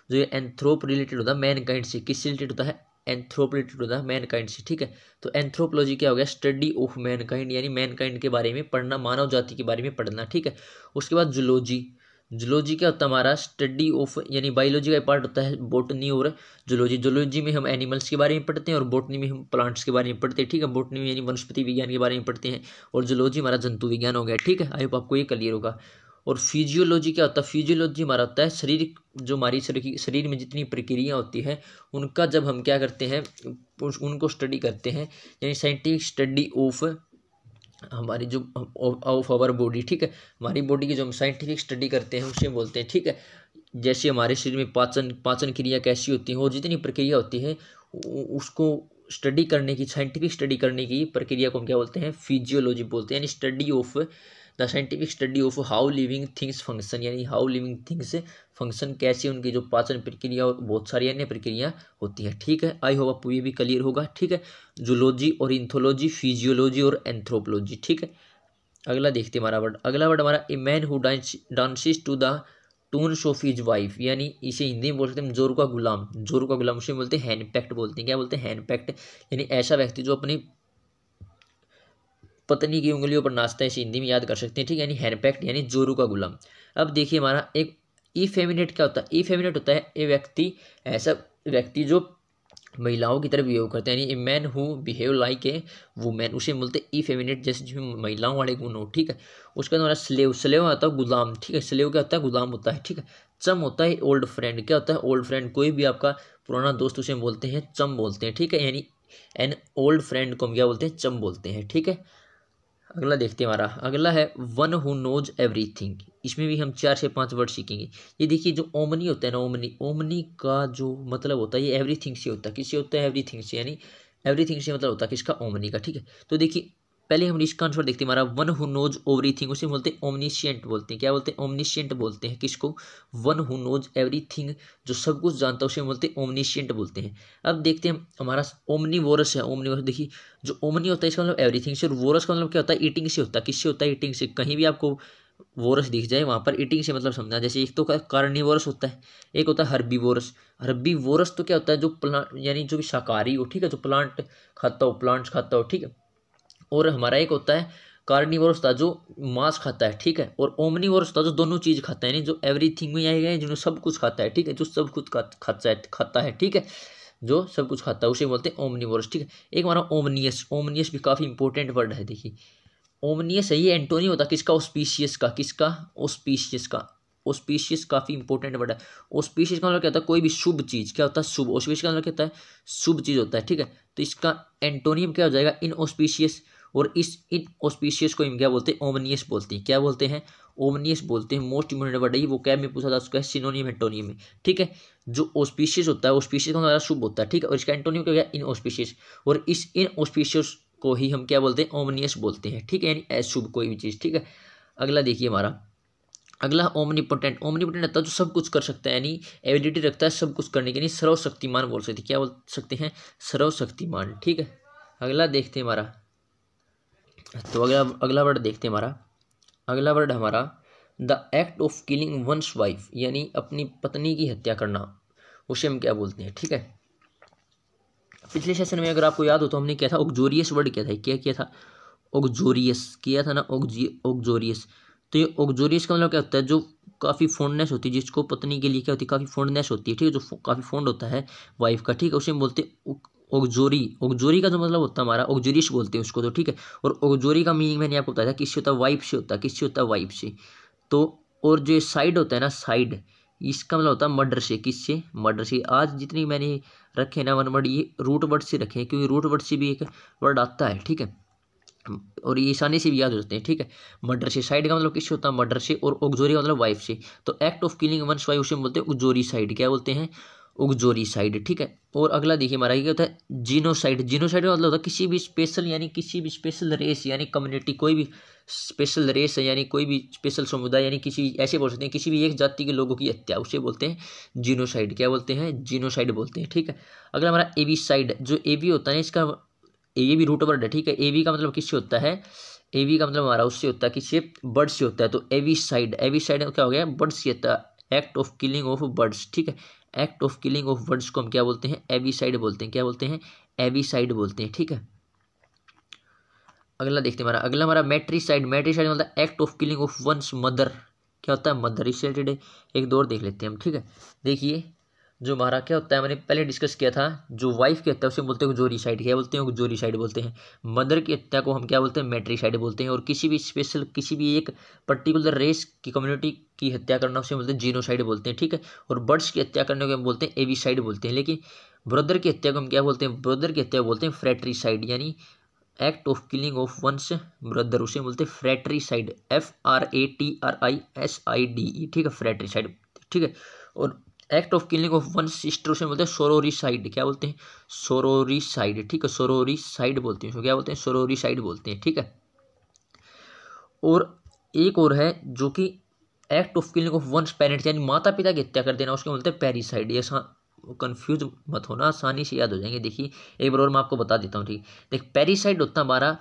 जो ये एंथ्रोप रिलेटेड होता है मैनकाइंड से। किससे रिलेटेड होता है? एंथ्रोप रिलेटेड होता है मैनकाइंड से। ठीक है, तो एंथ्रोपोलॉजी क्या हो गया? स्टडी ऑफ मैनकाइंड, यानी मैनकाइंड के बारे में पढ़ना, मानव जाति के बारे में पढ़ना। ठीक है, उसके बाद जूलॉजी। जूलॉजी क्या होता है हमारा? स्टडी ऑफ, यानी बायोलॉजी का पार्ट होता है बोटनी और जूलॉजी। जूलॉजी में हम एनिमल्स के बारे में पढ़ते हैं और बोटनी में हम प्लांट्स के बारे में पढ़ते हैं। ठीक है, बोटनी में यानी वनस्पति विज्ञान के बारे में पढ़ते हैं और जूलॉजी हमारा जंतु विज्ञान हो गया। ठीक है, आई होप आपको ये क्लियर होगा। और फिजियोलॉजी क्या होता है? फिजियोलॉजी हमारा होता है शरीर, जो हमारी शरीर में जितनी प्रक्रिया होती है उनका जब हम क्या करते हैं, उनको स्टडी करते हैं, यानी साइंटिफिक स्टडी ऑफ हमारी जो ऑफ आवर बॉडी। ठीक है, हमारी बॉडी की जो हम साइंटिफिक स्टडी करते हैं उसे बोलते हैं। ठीक है, जैसे हमारे शरीर में पाचन क्रिया कैसी होती है और जितनी प्रक्रिया होती है उसको स्टडी करने की, साइंटिफिक स्टडी करने की प्रक्रिया को हम क्या बोलते हैं? फिजियोलॉजी बोलते हैं, यानी study of the scientific study of how living things function, यानी हाउ लिविंग थिंग्स फंक्शन, कैसे उनकी जो पाचन प्रक्रिया और बहुत सारी अन्य प्रक्रिया होती है। ठीक है, आई होप आपको ये भी क्लियर होगा। ठीक है, जूलॉजी और इंथोलॉजी, फिजियोलॉजी और एंथ्रोपोलॉजी। ठीक है, अगला देखते हैं हमारा वर्ड। अगला वर्ड हमारा a man who dances to the tunes of his wife, यानी इसे हिंदी में बोल सकते हैं जोरू का गुलाम। जोरू का गुलाम उसे बोलते हैं हैंडपैक्ट बोलते हैं। क्या बोलते हैं? हैंडपैक्ट, यानी ऐसा व्यक्ति जो अपनी पत्नी की उंगलियों पर नाचता है, इसे हिंदी में याद कर सकते हैं। ठीक है, यानी हैंडपैक्ट यानी जोरू का गुलाम। अब देखिए हमारा एक इफेमिनेट क्या होता है? इफेमिनेट होता है ए व्यक्ति, ऐसा व्यक्ति जो महिलाओं की तरफ बिहेव करते हैं, यानी ए man who behave like a women, उसे बोलते हैं इफेमिनेट, जैसे जिसमें महिलाओं वाले गुण हो। ठीक है, उसका हमारा स्लेव। स्लेव आता है गुलाम। ठीक है, स्लेव क्या होता है? गुलाम होता है। ठीक है, चम होता है ओल्ड फ्रेंड। क्या होता है? ओल्ड फ्रेंड, कोई भी आपका पुराना दोस्त उसे बोलते हैं चम बोलते हैं। ठीक है, यानी एन ओल्ड फ्रेंड को हम क्या बोलते हैं? चम बोलते हैं। ठीक है, अगला देखते हैं हमारा। अगला है वन हु नोज एवरीथिंग। इसमें भी हम 4 से 5 वर्ड सीखेंगे। ये देखिए जो ओमनी होता है ना, ओमनी का जो मतलब होता है ये एवरीथिंग से होता है। किससे होता है? एवरीथिंग से, यानी एवरीथिंग से मतलब होता है किसका? ओमनी का। ठीक है, तो देखिए पहले हम इसका आंसर देखते हैं हमारा। वन हु नोज एवरीथिंग उसे बोलते हैं ओमनिशियंट बोलते हैं। क्या बोलते हैं? ओमनिशियंट बोलते हैं। किसको? वन हु नोज एवरीथिंग, जो सब कुछ जानता है उसे बोलते हैं ओमनिशियंट बोलते हैं। अब देखते हैं हमारा ओमनीवोरस है। ओमनीवोरस देखिए, जो ओमनी होता है इसका मतलब एवरीथिंग से, और वोरस का मतलब क्या होता है? ईटिंग से होता है। किससे होता है? ईटिंग से। कहीं भी आपको वोरस दिख जाए वहाँ पर ईटिंग से मतलब समझना। जैसे एक तो कार्निवोरस होता है, एक होता है हर्बीवोरस। हर्बीवोरस तो क्या होता है? जो प्लांट, यानी जो शाकाहारी हो। ठीक है, जो प्लांट खाता हो, प्लांट्स खाता हो। ठीक है, और हमारा एक होता है कार्निवोरस था जो मांस खाता है। ठीक है, और ओमनीवोरस था जो दोनों चीज खाता है, यानी जो एवरीथिंग में आएगा, जिन्होंने सब कुछ खाता है। ठीक है, जो सब कुछ खाता है। ठीक है, जो सब कुछ खाता है उसे बोलते हैं ओमनीवोरस। ठीक है, एक हमारा ओमनियस। ओमनियस भी काफी इंपॉर्टेंट वर्ड है। देखिए ओमनियस है, ये एंटोनिम होता है किसका? ऑस्पिशियस का। किसका? ऑस्पिशियस का। ऑस्पिशियस काफी इंपॉर्टेंट वर्ड है। ऑस्पिशियस का मतलब क्या होता है? कोई भी शुभ चीज। क्या होता है? शुभ। ऑस्पिशियस का मतलब क्या होता है? शुभ चीज होता है। ठीक है, तो इसका एंटोनियम क्या हो जाएगा? इनऑस्पिशियस। और इस इनऑस्पिशियस को हम क्या बोलते हैं? ओमनियस बोलते हैं। क्या बोलते हैं? ओमनियस बोलते हैं। मोस्ट इंपोर्टेंट वर्ड है ये, वो कैब में पूछा था, उसका सिनोनिम एंटोनियम है। ठीक है, जो ऑस्पिशियस होता है, ऑस्पिशियस का मतलब शुभ होता है। ठीक है, और इसका एंटोनिम क्या हो गया? इनऑस्पिशियस। और इस इनऑस्पिशियस को ही हम क्या बोलते हैं? ओमनियस बोलते हैं। ठीक है, यानी अशुभ कोई भी चीज। ठीक है, अगला देखिए हमारा। अगला ओमनीपोटेंट। ओमनीपोटेंट रहता है जो सब कुछ कर सकता है, यानी एबिलिटी रखता है सब कुछ करने की, यानी सर्वशक्तिमान बोल सकते हैं। क्या बोल सकते हैं? सर्वशक्तिमान। ठीक है, अगला देखते हैं हमारा। तो अगला वर्ड देखते हैं हमारा। अगला वर्ड हमारा the act of killing one's wife, यानी अपनी पत्नी की हत्या करना, उसे हम क्या बोलते हैं? ठीक है, पिछले सेशन में अगर आपको याद हो तो हमने क्या था? ऑक्जोरियस वर्ड क्या था? क्या किया था? ऑक्जोरियस किया था ना, ऑक्जोरियस। तो ये ऑक्जोरियस का मतलब क्या होता है? जो काफ़ी फॉन्डनेस होती है, जिसको पत्नी के लिए क्या होती है? काफ़ी फॉन्डनेस होती है। ठीक है, जो काफ़ी फॉन्ड होता है वाइफ का। ठीक है, उसे हम बोलते हैं ऑक्जोरी। ऑक्जोरी का जो मतलब होता है हमारा, ऑक्जोरियस बोलते हैं उसको। तो ठीक है, और ऑक्जोरी का मीनिंग मैंने आपको बताया था किससे होता है? वाइफ से होता है। किससे होता है? वाइफ से। तो और जो साइड होता है ना, साइड, इसका मतलब होता है मर्डर से। किससे? मर्डर से। आज जितनी मैंने रखे ना वन वर्ड, ये रूट वर्ड से रखे हैं, क्योंकि रूट वर्ड से भी एक वर्ड आता है। ठीक है, और ये आसानी से भी याद हो जाते हैं, ठीक है। मर्डर से, साइड का मतलब किससे होता है, मर्डर से, और उगजोरी का मतलब वाइफ से। तो act of killing one's wife उसे बोलते हैं उगजोरी साइड, क्या बोलते हैं, उगजोरी साइड, ठीक है। और अगला देखिए हमारा क्या होता है, जीनोसाइड। जीनोसाइड का मतलब होता है किसी भी स्पेशल, यानी किसी भी स्पेशल रेस यानी कम्युनिटी, कोई भी स्पेशल रेस है यानी कोई भी स्पेशल समुदाय, यानी किसी ऐसे बोल सकते हैं किसी भी एक जाति के लोगों की हत्या, उसे बोलते हैं जीनोसाइड, क्या बोलते हैं, जीनोसाइड बोलते हैं, ठीक है। अगला हमारा एवीसाइड। जो एवी होता है इसका, ये भी रूट वर्ड है, ठीक है। एवी का मतलब किससे होता है, एवी का मतलब हमारा उससे होता है, किससे, बर्ड से होता है। तो एवीसाइड, एवीसाइड क्या हो गया, बर्ड से होता है, act of killing of birds, ठीक है। Act of killing of birds को हम क्या बोलते हैं, एवीसाइड बोलते हैं, क्या बोलते हैं, एवीसाइड बोलते हैं, ठीक है। अगला देखते हैं हमारा, अगला हमारा मैट्रीसाइड। मैट्रीसाइड मतलब act of killing of one's mother, क्या होता है, मदर, इससे रिलेटेड एक दो और देख लेते हैं हम, ठीक है। देखिए जो हमारा क्या होता है, मैंने पहले डिस्कस किया था, जो वाइफ की हत्या उसे बोलते हैं जोरीसाइड, क्या बोलते हैं, जोरीसाइड बोलते हैं। मदर की हत्या को हम क्या बोलते हैं, मैट्रीसाइड बोलते हैं। और किसी भी स्पेशल, किसी भी एक पर्टिकुलर रेस की कम्युनिटी की हत्या करना उसे बोलते हैं जीनोसाइड बोलते हैं, ठीक है। और बर्ड्स की हत्या करने को हम बोलते हैं एवीसाइड बोलते हैं। लेकिन ब्रदर की हत्या को हम क्या बोलते हैं, ब्रदर की हत्या को बोलते हैं फ्रैट्रीसाइड, यानी act of killing of one's brother, उसे बोलते हैं फ्रैट्रीसाइड, FRATRISIDE, ठीक है, फ्रैट्रीसाइड, ठीक है। और act of killing of one sister उसे बोलते हैं सोरोरीसाइड, क्या बोलते हैं, सोरोरीसाइड, ठीक है, सोरोरीसाइड बोलते हैं, उसको क्या बोलते हैं, सोरोरीसाइड बोलते हैं, ठीक है। और एक और है जो कि act of killing of one's parents, यानी माता पिता की हत्या कर देना, उसको बोलते हैं पैरिसाइड। ये कंफ्यूज मत होना, आसानी से याद हो जाएंगे। देखिए एक बार और मैं आपको बता देता हूँ, ठीक। देख पैरिसाइड होता है हमारा,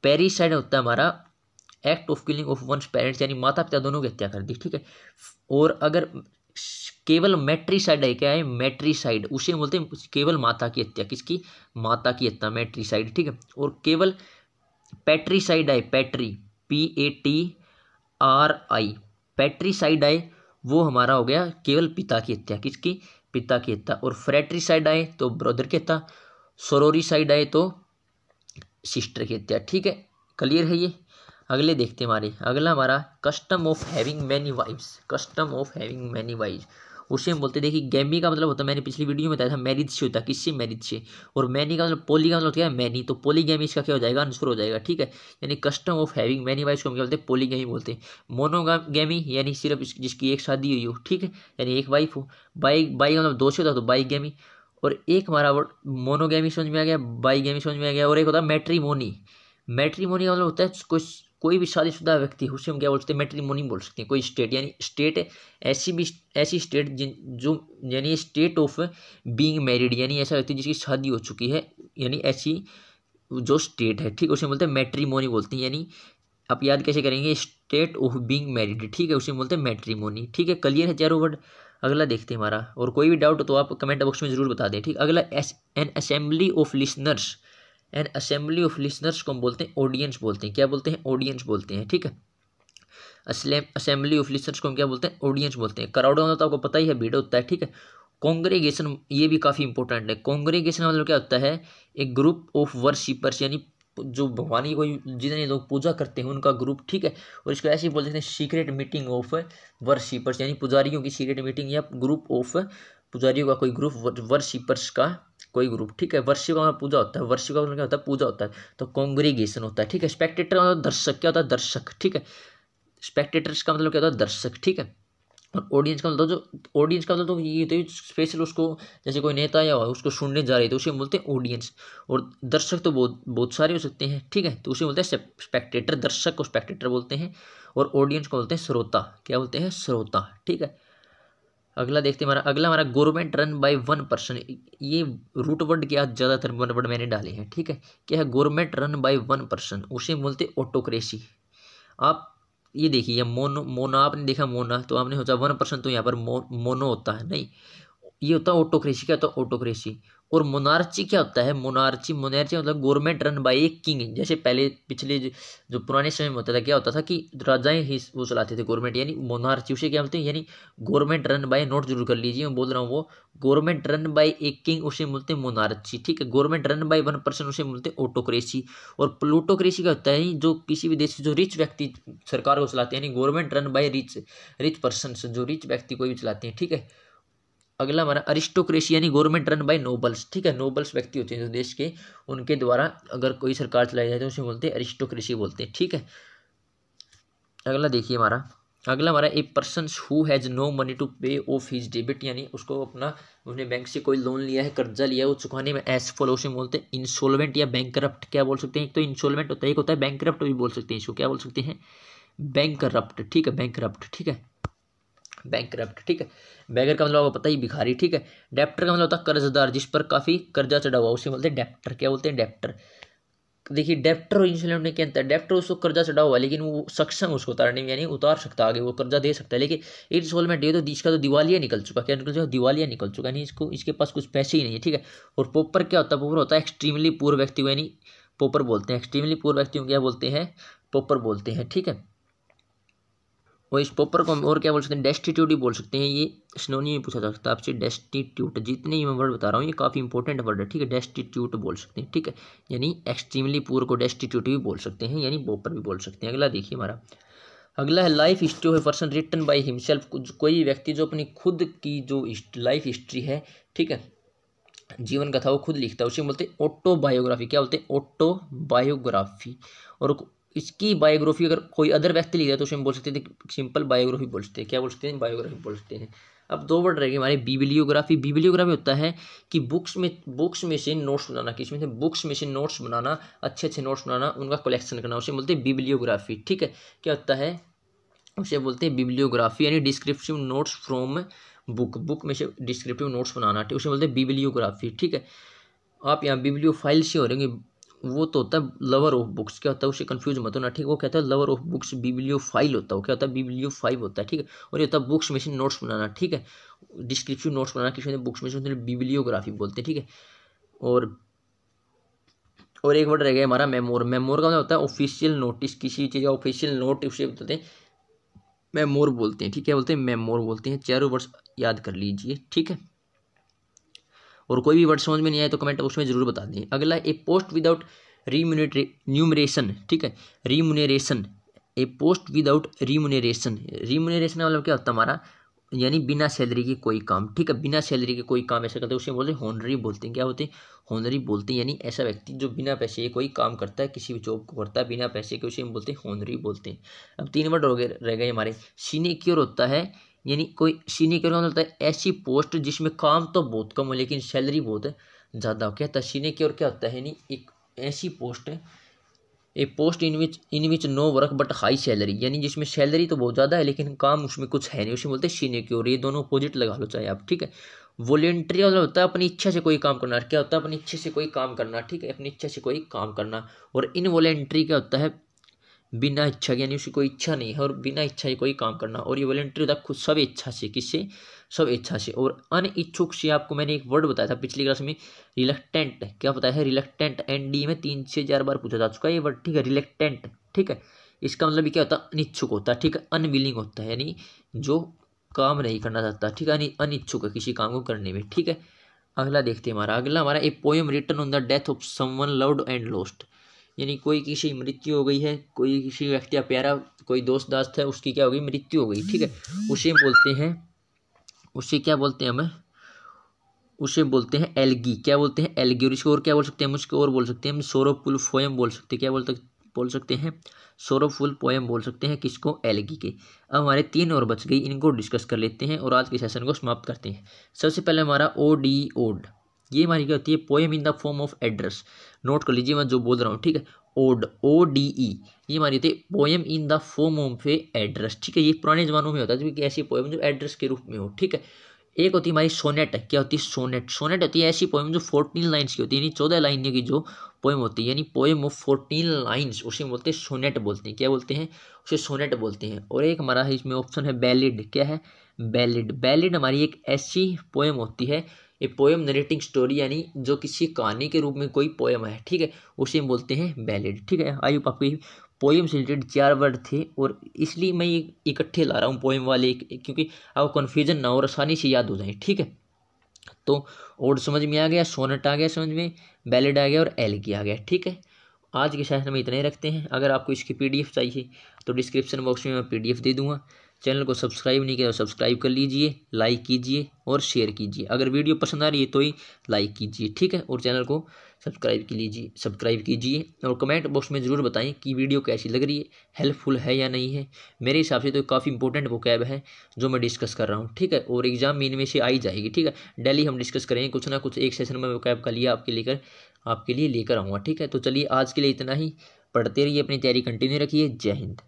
पैरिसाइड होता है हमारा act of killing of one's parents, यानी माता पिता दोनों की हत्या कर दी, ठीक है। और अगर केवल मैट्रीसाइड है, क्या है, मैट्रीसाइड, उसे बोलते हैं केवल माता की हत्या, किसकी, माता की हत्या, मैट्रीसाइड, ठीक है। और केवल पैट्रीसाइड है, पैट्री, PATRI, पैट्रीसाइड आए वो हमारा हो गया केवल पिता की हत्या, किसकी, पिता की हत्या। और फ्रैट्रीसाइड आए तो ब्रदर की हत्या, सोरोरीसाइड आए तो सिस्टर की हत्या, ठीक है। क्लियर है ये। अगले देखते हैं हमारे, अगला हमारा custom of having many wifes. Custom of having many wifes उसे हम बोलते हैं, देखिए गैमी का मतलब होता है, मैंने पिछली वीडियो में बताया था, मैरिज से होता है, किससे, मैरिज से। और मैनी का मतलब, पोली का मतलब क्या है, मैनी, तो पोलीगैमी इसका क्या हो जाएगा, आंसर हो जाएगा, ठीक है। यानी custom of having many wifes को हम क्या बोलते हैं, पोलीगैमी बोलते हैं। मोनोगैमी यानी सिर्फ जिसकी एक शादी हुई हो, ठीक है, यानी एक वाइफ हो। बाई बाई का मतलब दो से होता है तो बाईगैमी। और एक हमारा वर्ड मोनोगैमी समझ में आ गया, बाईगैमी समझ में आ गया, और एक होता है मैट्रीमोनी। मैट्रीमोनी का मतलब होता है कोई भी शादीशुदा व्यक्ति, उसे हम क्या बोल सकते हैं, मैट्रीमोनी बोल सकते हैं। कोई स्टेट, यानी स्टेट ऐसी स्टेट जो, यानी स्टेट ऑफ बीइंग मैरिड, यानी ऐसा व्यक्ति जिसकी शादी हो चुकी है, यानी ऐसी जो स्टेट है, ठीक, उसे बोलते हैं मैट्रीमोनी बोलते हैं। यानी आप याद कैसे करेंगे, स्टेट ऑफ बीइंग मैरिड, ठीक है, उसे बोलते हैं मैट्रीमोनी, ठीक है। क्लियर है चारों वर्ड। अगला देखते हैं हमारा, और कोई भी डाउट हो तो आप कमेंट बॉक्स में जरूर बता दें, ठीक। अगला N assembly of listeners. N assembly of listeners को हम बोलते हैं ऑडियंस बोलते हैं, क्या बोलते हैं, ऑडियंस बोलते हैं, ठीक है। असेंबली ऑफ लिसनर्स को हम क्या बोलते हैं, ऑडियंस बोलते हैं। क्राउड में तो आपको पता ही है, भीड़ होता है, ठीक है। कॉन्ग्रेगेशन, ये भी काफ़ी इंपॉर्टेंट है। कॉन्ग्रेगेशन मतलब क्या होता है, एक ग्रुप ऑफ वर्शिपर्स, यानी जो भगवान की कोई जितने लोग पूजा करते हैं उनका ग्रुप, ठीक है। और इसको ऐसे ही बोलते हैं सीक्रेट मीटिंग ऑफ वर्शिपर्स, यानी पुजारियों की सीक्रेट मीटिंग, या ग्रुप ऑफ पुजारियों का कोई ग्रुप, वर्शिपर्स का कोई ग्रुप, ठीक है। वर्षिप का पूजा होता है, वर्षिप का क्या होता है, पूजा होता है। तो कॉन्ग्रीगेशन होता है, ठीक है। स्पेक्टेटर का मतलब दर्शक, क्या होता है, दर्शक, ठीक है। स्पेक्टेटर्स का मतलब क्या होता है, दर्शक, ठीक है। और ऑडियंस का मतलब, जो ऑडियंस का मतलब तो ये होता है स्पेशल, उसको जैसे कोई नेता आया हुआ उसको सुनने जा रहे थे, उसे बोलते हैं ऑडियंस। और दर्शक तो बहुत बहुत सारे हो सकते हैं, ठीक है, तो उसे बोलते हैं स्पेक्टेटर, दर्शक को स्पेक्टेटर बोलते हैं। और ऑडियंस को बोलते हैं श्रोता, क्या बोलते हैं, श्रोता, ठीक है। अगला देखते हैं हमारा, अगला हमारा government run by one person. ये रूट वर्ड क्या ज़्यादातर वर्ड मैंने डाले हैं, ठीक है। क्या है, government run by one person, उसे बोलते हैं ऑटोक्रेसी। आप ये देखिए, ये मोनो आपने देखा मोना, तो आपने सोचा 1% तो यहाँ पर मोनो होता है, नहीं, ये होता है ऑटोक्रेसी। क्या होता है, ऑटोक्रेसी। और मोनार्ची क्या होता है, मोनार्ची मतलब government run by a king. जैसे पहले पिछले जो पुराने समय में होता था, क्या होता था कि राजाएं ही वो चलाते थे गवर्नमेंट, यानी मोनार्ची उसे क्या बोलते हैं, यानी गवर्नमेंट रन बाय, नोट जरूर कर लीजिए मैं बोल रहा हूँ, वो government run by a king उसे बोलते हैं मोनार्ची, ठीक है। गवर्नमेंट रन बाय 1% उसे बोलते हैं ऑटोक्रेसी। और प्लूटोक्रेसी का होता है जो किसी भी देश जो रिच व्यक्ति सरकार को चलाते हैं, यानी government run by rich person, जो रिच व्यक्ति कोई भी चलाते हैं, ठीक है, अगला हमारा अरिस्टोक्रेसी यानी गवर्नमेंट रन बाय नोबल्स, ठीक है। नोबल्स व्यक्ति होते हैं जो देश के, उनके द्वारा अगर कोई सरकार चलाई जाए तो उसे बोलते हैं अरिस्टोक्रेसी बोलते हैं, ठीक है। अगला देखिए हमारा a person who has no money to pay off his डेबिट, यानी उसको अपने बैंक से कोई लोन लिया है, कर्जा लिया है, वो चुकाने में असफल, उसे बोलते हैं इंसॉल्वेंट या बैंकरप्ट। क्या बोल सकते हैं, एक तो इंसॉल्वेंट होता है, एक होता है बैंकरप्ट भी बोल सकते हैं इसको। क्या बोल सकते हैं, बैंकरप्ट, ठीक है, बैंकरप्ट, ठीक है, बैंकरप्ट, ठीक है। बेगर का मतलब आपको पता ही, भिखारी, ठीक है। डेप्टर का मतलब होता है कर्जदार, जिस पर काफी कर्जा चढ़ा हुआ, उसे बोलते हैं डेप्टर। क्या बोलते हैं, डेप्टर। देखिए डेप्टर और इंसॉल्वेंट में क्या अंतर है, डेप्टर उसको कर्जा चढ़ा हुआ लेकिन वो सक्षम उसको उतारने में, यानी उतार सकता है, आगे वो कर्जा दे सकता है। लेकिन इंसॉल्वेंट ये तो इसका तो दिवालिया निकल चुका, क्या निकल चुका, दिवालिया निकल चुका, यानी इसको इसके पास कुछ पैसे ही नहीं है, ठीक है। और पोपर क्या होता है, पोपर होता है एक्सट्रीमली पुअर व्यक्ति को, यानी पोपर बोलते हैं, एक्सट्रीमली पुअर व्यक्ति को क्या बोलते हैं, पोपर बोलते हैं, ठीक है। और इस पोपर को हम और क्या बोल सकते हैं, डेस्टिट्यूट ही बोल सकते हैं। ये सिनोनिम में पूछा जा सकता है आपसे, डेस्टिट्यूट। जितने ही मैं वर्ड बता रहा हूँ ये काफ़ी इंपॉर्टेंट वर्ड है, ठीक है। डेस्टिट्यूट बोल सकते हैं, ठीक है, यानी एक्सट्रीमली पुअर को डेस्टिट्यूट भी बोल सकते हैं, यानी पोपर भी बोल सकते हैं। अगला देखिए अगला है life history of a person written by himself. कोई व्यक्ति जो अपनी खुद की जो लाइफ हिस्ट्री है, ठीक है, जीवन कथा वो खुद लिखता है, उसे बोलते हैं ऑटोबायोग्राफी। क्या बोलते हैं, ऑटोबायोग्राफी। और इसकी बायोग्राफी अगर कोई अदर व्यक्ति लिख रहा है तो उसे हम बोल सकते हैं सिंपल बायोग्राफी बोल सकते हैं। क्या बोल सकते हैं, बायोग्राफी बोल सकते हैं। अब दो वर्ड रहेंगे हमारे, बिब्लियोग्राफी। बिब्लियोग्राफी होता है कि बुक्स में से नोट्स बनाना, किसमें से, बुक्स में से नोट्स बनाना, अच्छे अच्छे नोट्स बनाना, उनका कलेक्शन करना, उसे बोलते हैं बिब्लियोग्राफी, ठीक है। क्या होता है, उसे बोलते हैं बिब्लियोग्राफी, यानी डिस्क्रिप्टिव नोट्स फ्रॉम बुक में से डिस्क्रिप्टिव नोट्स बनाना, ठीक, उसे बोलते हैं बिब्लियोग्राफी, ठीक है। आप यहाँ बिब्लियोफाइल से हो रहे हैं, वो तो होता है लवर ऑफ बुक्स। क्या होता है, उसे कंफ्यूज मत होना, ठीक है। वो कहता है लवर ऑफ बुक्स, बिब्लियोफाइल होता है वो, क्या होता है, बिब्लियोफाइल होता है, ठीक है। और ये होता है बुक्स में से नोट्स बनाना, ठीक है, डिस्क्रिप्टिव नोट्स बनाना, किसी बुक्स में से बिब्लियोग्राफी बोलते हैं, ठीक है। और एक वर्ड रह गया हमारा मेमोर। मेमोर का मतलब होता है ऑफिशियल नोटिस, किसी चीज़ का ऑफिशियल नोट, उसे बोलते हैं मेमोर बोलते हैं, ठीक है, बोलते हैं मेमोर बोलते हैं। चारों वर्ड्स याद कर लीजिए, ठीक है। और कोई भी वर्ड समझ में नहीं आए तो कमेंट बॉक्स में जरूर बता दें। अगला ए पोस्ट विदाउट रीम्यूनरेशन, ठीक है, रीम्यूनरेशन, ए पोस्ट विदाउट रीम्यूनरेशन। रीम्यूनरेशन मतलब क्या होता है हमारा, यानी बिना सैलरी के कोई काम, ठीक है, बिना सैलरी के कोई काम ऐसा करते हैं उसे बोलते हैं हॉनरी बोलते हैं। क्या होते हैं, हॉनरी बोलते हैं, यानी ऐसा व्यक्ति जो बिना पैसे के कोई काम करता है, किसी भी जॉब को करता है बिना पैसे के, उसे हम बोलते हैं हॉनरी बोलते हैं। अब 3 वर्ड हो गए, रह गए हमारे। सिनेक्योर होता है, यानी कोई सिनेक्योर का मतलब होता है ऐसी पोस्ट जिसमें काम तो बहुत कम हो लेकिन सैलरी बहुत ज़्यादा हो। क्या होता है, सिनेक्योर क्या होता है, यानी एक ऐसी पोस्ट है, a post in which no work but high salary, यानी जिसमें सैलरी तो बहुत ज़्यादा है लेकिन काम उसमें कुछ है नहीं, उसे बोलते हैं सिनेक्योर। ये दोनों अपोजिट लगा लो चाहे आप, ठीक है। वॉलेंट्री वाला होता है अपनी इच्छा से कोई काम करना। क्या होता है, अपनी इच्छा से कोई काम करना, ठीक है, अपनी इच्छा से कोई काम करना। और इनवॉलेंट्री क्या होता है, बिना इच्छा के, यानी उसकी कोई इच्छा नहीं है और बिना इच्छा से कोई काम करना। और ये वॉलेंट्री होता है खुद सब इच्छा से, किससे, सब इच्छा से। और अनिच्छुक से आपको मैंने एक वर्ड बताया था पिछली क्लास में, रिलक्टेंट। क्या बताया है, रिलक्टेंट, एनडी में 3 से 4 बार पूछा जा चुका है ये वर्ड, ठीक है, रिलक्टेंट, ठीक है। इसका मतलब क्या होता है, अनिच्छुक होता है, ठीक है, अनविलिंग होता है, यानी जो काम नहीं करना चाहता, ठीक है, अनिच्छुक है किसी काम को करने में, ठीक है। अगला देखते हैं अगला a poem written on the death of someone loved and lost, यानी कोई किसी मृत्यु हो गई है, कोई किसी व्यक्ति का प्यारा कोई दोस्त दास्त है, उसकी क्या हो गई, मृत्यु हो गई, ठीक है। उसे बोलते हैं, उसे क्या बोलते हैं, हमें उसे बोलते हैं एल्गी। क्या बोलते हैं, एल्गी। और इसको और क्या बोल सकते हैं, उसको और बोल सकते हैं हम सोरोफुल पोएम बोल सकते हैं। क्या बोल सकते हैं, सोरोफुल पोएम बोल सकते हैं, किसको, एल्गी के। अब हमारे 3 और बच गई, इनको डिस्कस कर लेते हैं और आज के सेशन को समाप्त करते हैं। सबसे पहले हमारा ओड। ये हमारी क्या होती है, poem in the form of address. Note कर लीजिए मैं जो बोल रहा हूँ, ठीक है। ODE ये हमारी होती है poem in the form of A address, ठीक है। ये पुराने जमानों में होता है कि ऐसी पोएम जो एड्रेस के रूप में हो, ठीक है। एक होती है हमारी सोनेट। क्या होती है, सोनेट। सोनेट होती है ऐसी पोएम जो 14 लाइन्स की होती है, यानी 14 लाइन की जो पोएम होती है, यानी पोएम ऑफ 14 लाइन्स, उसे बोलते हैं सोनेट बोलते हैं। क्या बोलते हैं, उसे सोनेट बोलते हैं। और एक हमारा इसमें ऑप्शन है बैलिड। क्या है, बैलिड। बैलिड हमारी एक ऐसी पोएम होती है, ये पोएम नरेटिंग स्टोरी, यानी जो किसी कहानी के रूप में कोई पोएम है, ठीक है, उसे हम बोलते हैं बैलिड, ठीक है। आई होप आपको पोएम से रिलेटेड 4 वर्ड थे और इसलिए मैं ये इकट्ठे ला रहा हूँ पोएम वाले, क्योंकि आपको कन्फ्यूजन ना और आसानी से याद हो जाए, ठीक है। तो ओड समझ में आ गया, सोनेट आ गया समझ में, बैलेड आ गया और एल्गी आ गया, ठीक है। आज के सेशन में इतना ही रखते हैं। अगर आपको इसकी PDF चाहिए तो डिस्क्रिप्शन बॉक्स में मैं PDF दे दूंगा, चैनल को सब्सक्राइब नहीं किया तो सब्सक्राइब कर लीजिए, लाइक कीजिए और शेयर कीजिए। अगर वीडियो पसंद आ रही है तो ही लाइक कीजिए, ठीक है। और चैनल को सब्सक्राइब कीजिए और कमेंट बॉक्स में ज़रूर बताएं कि वीडियो कैसी लग रही है, हेल्पफुल है या नहीं है। मेरे हिसाब से तो काफ़ी इंपॉर्टेंट वोकैब है जो मैं डिस्कस कर रहा हूँ, ठीक है। और एग्जाम में इनमें से आई जाएगी, ठीक है। डेली हम डिस्कस करेंगे, कुछ ना कुछ एक सेशन में वोकैब का लिया आपके लिए लेकर आऊँगा, ठीक है। तो चलिए आज के लिए इतना ही। पढ़ते रहिए, अपनी तैयारी कंटिन्यू रखिए। जय हिंद।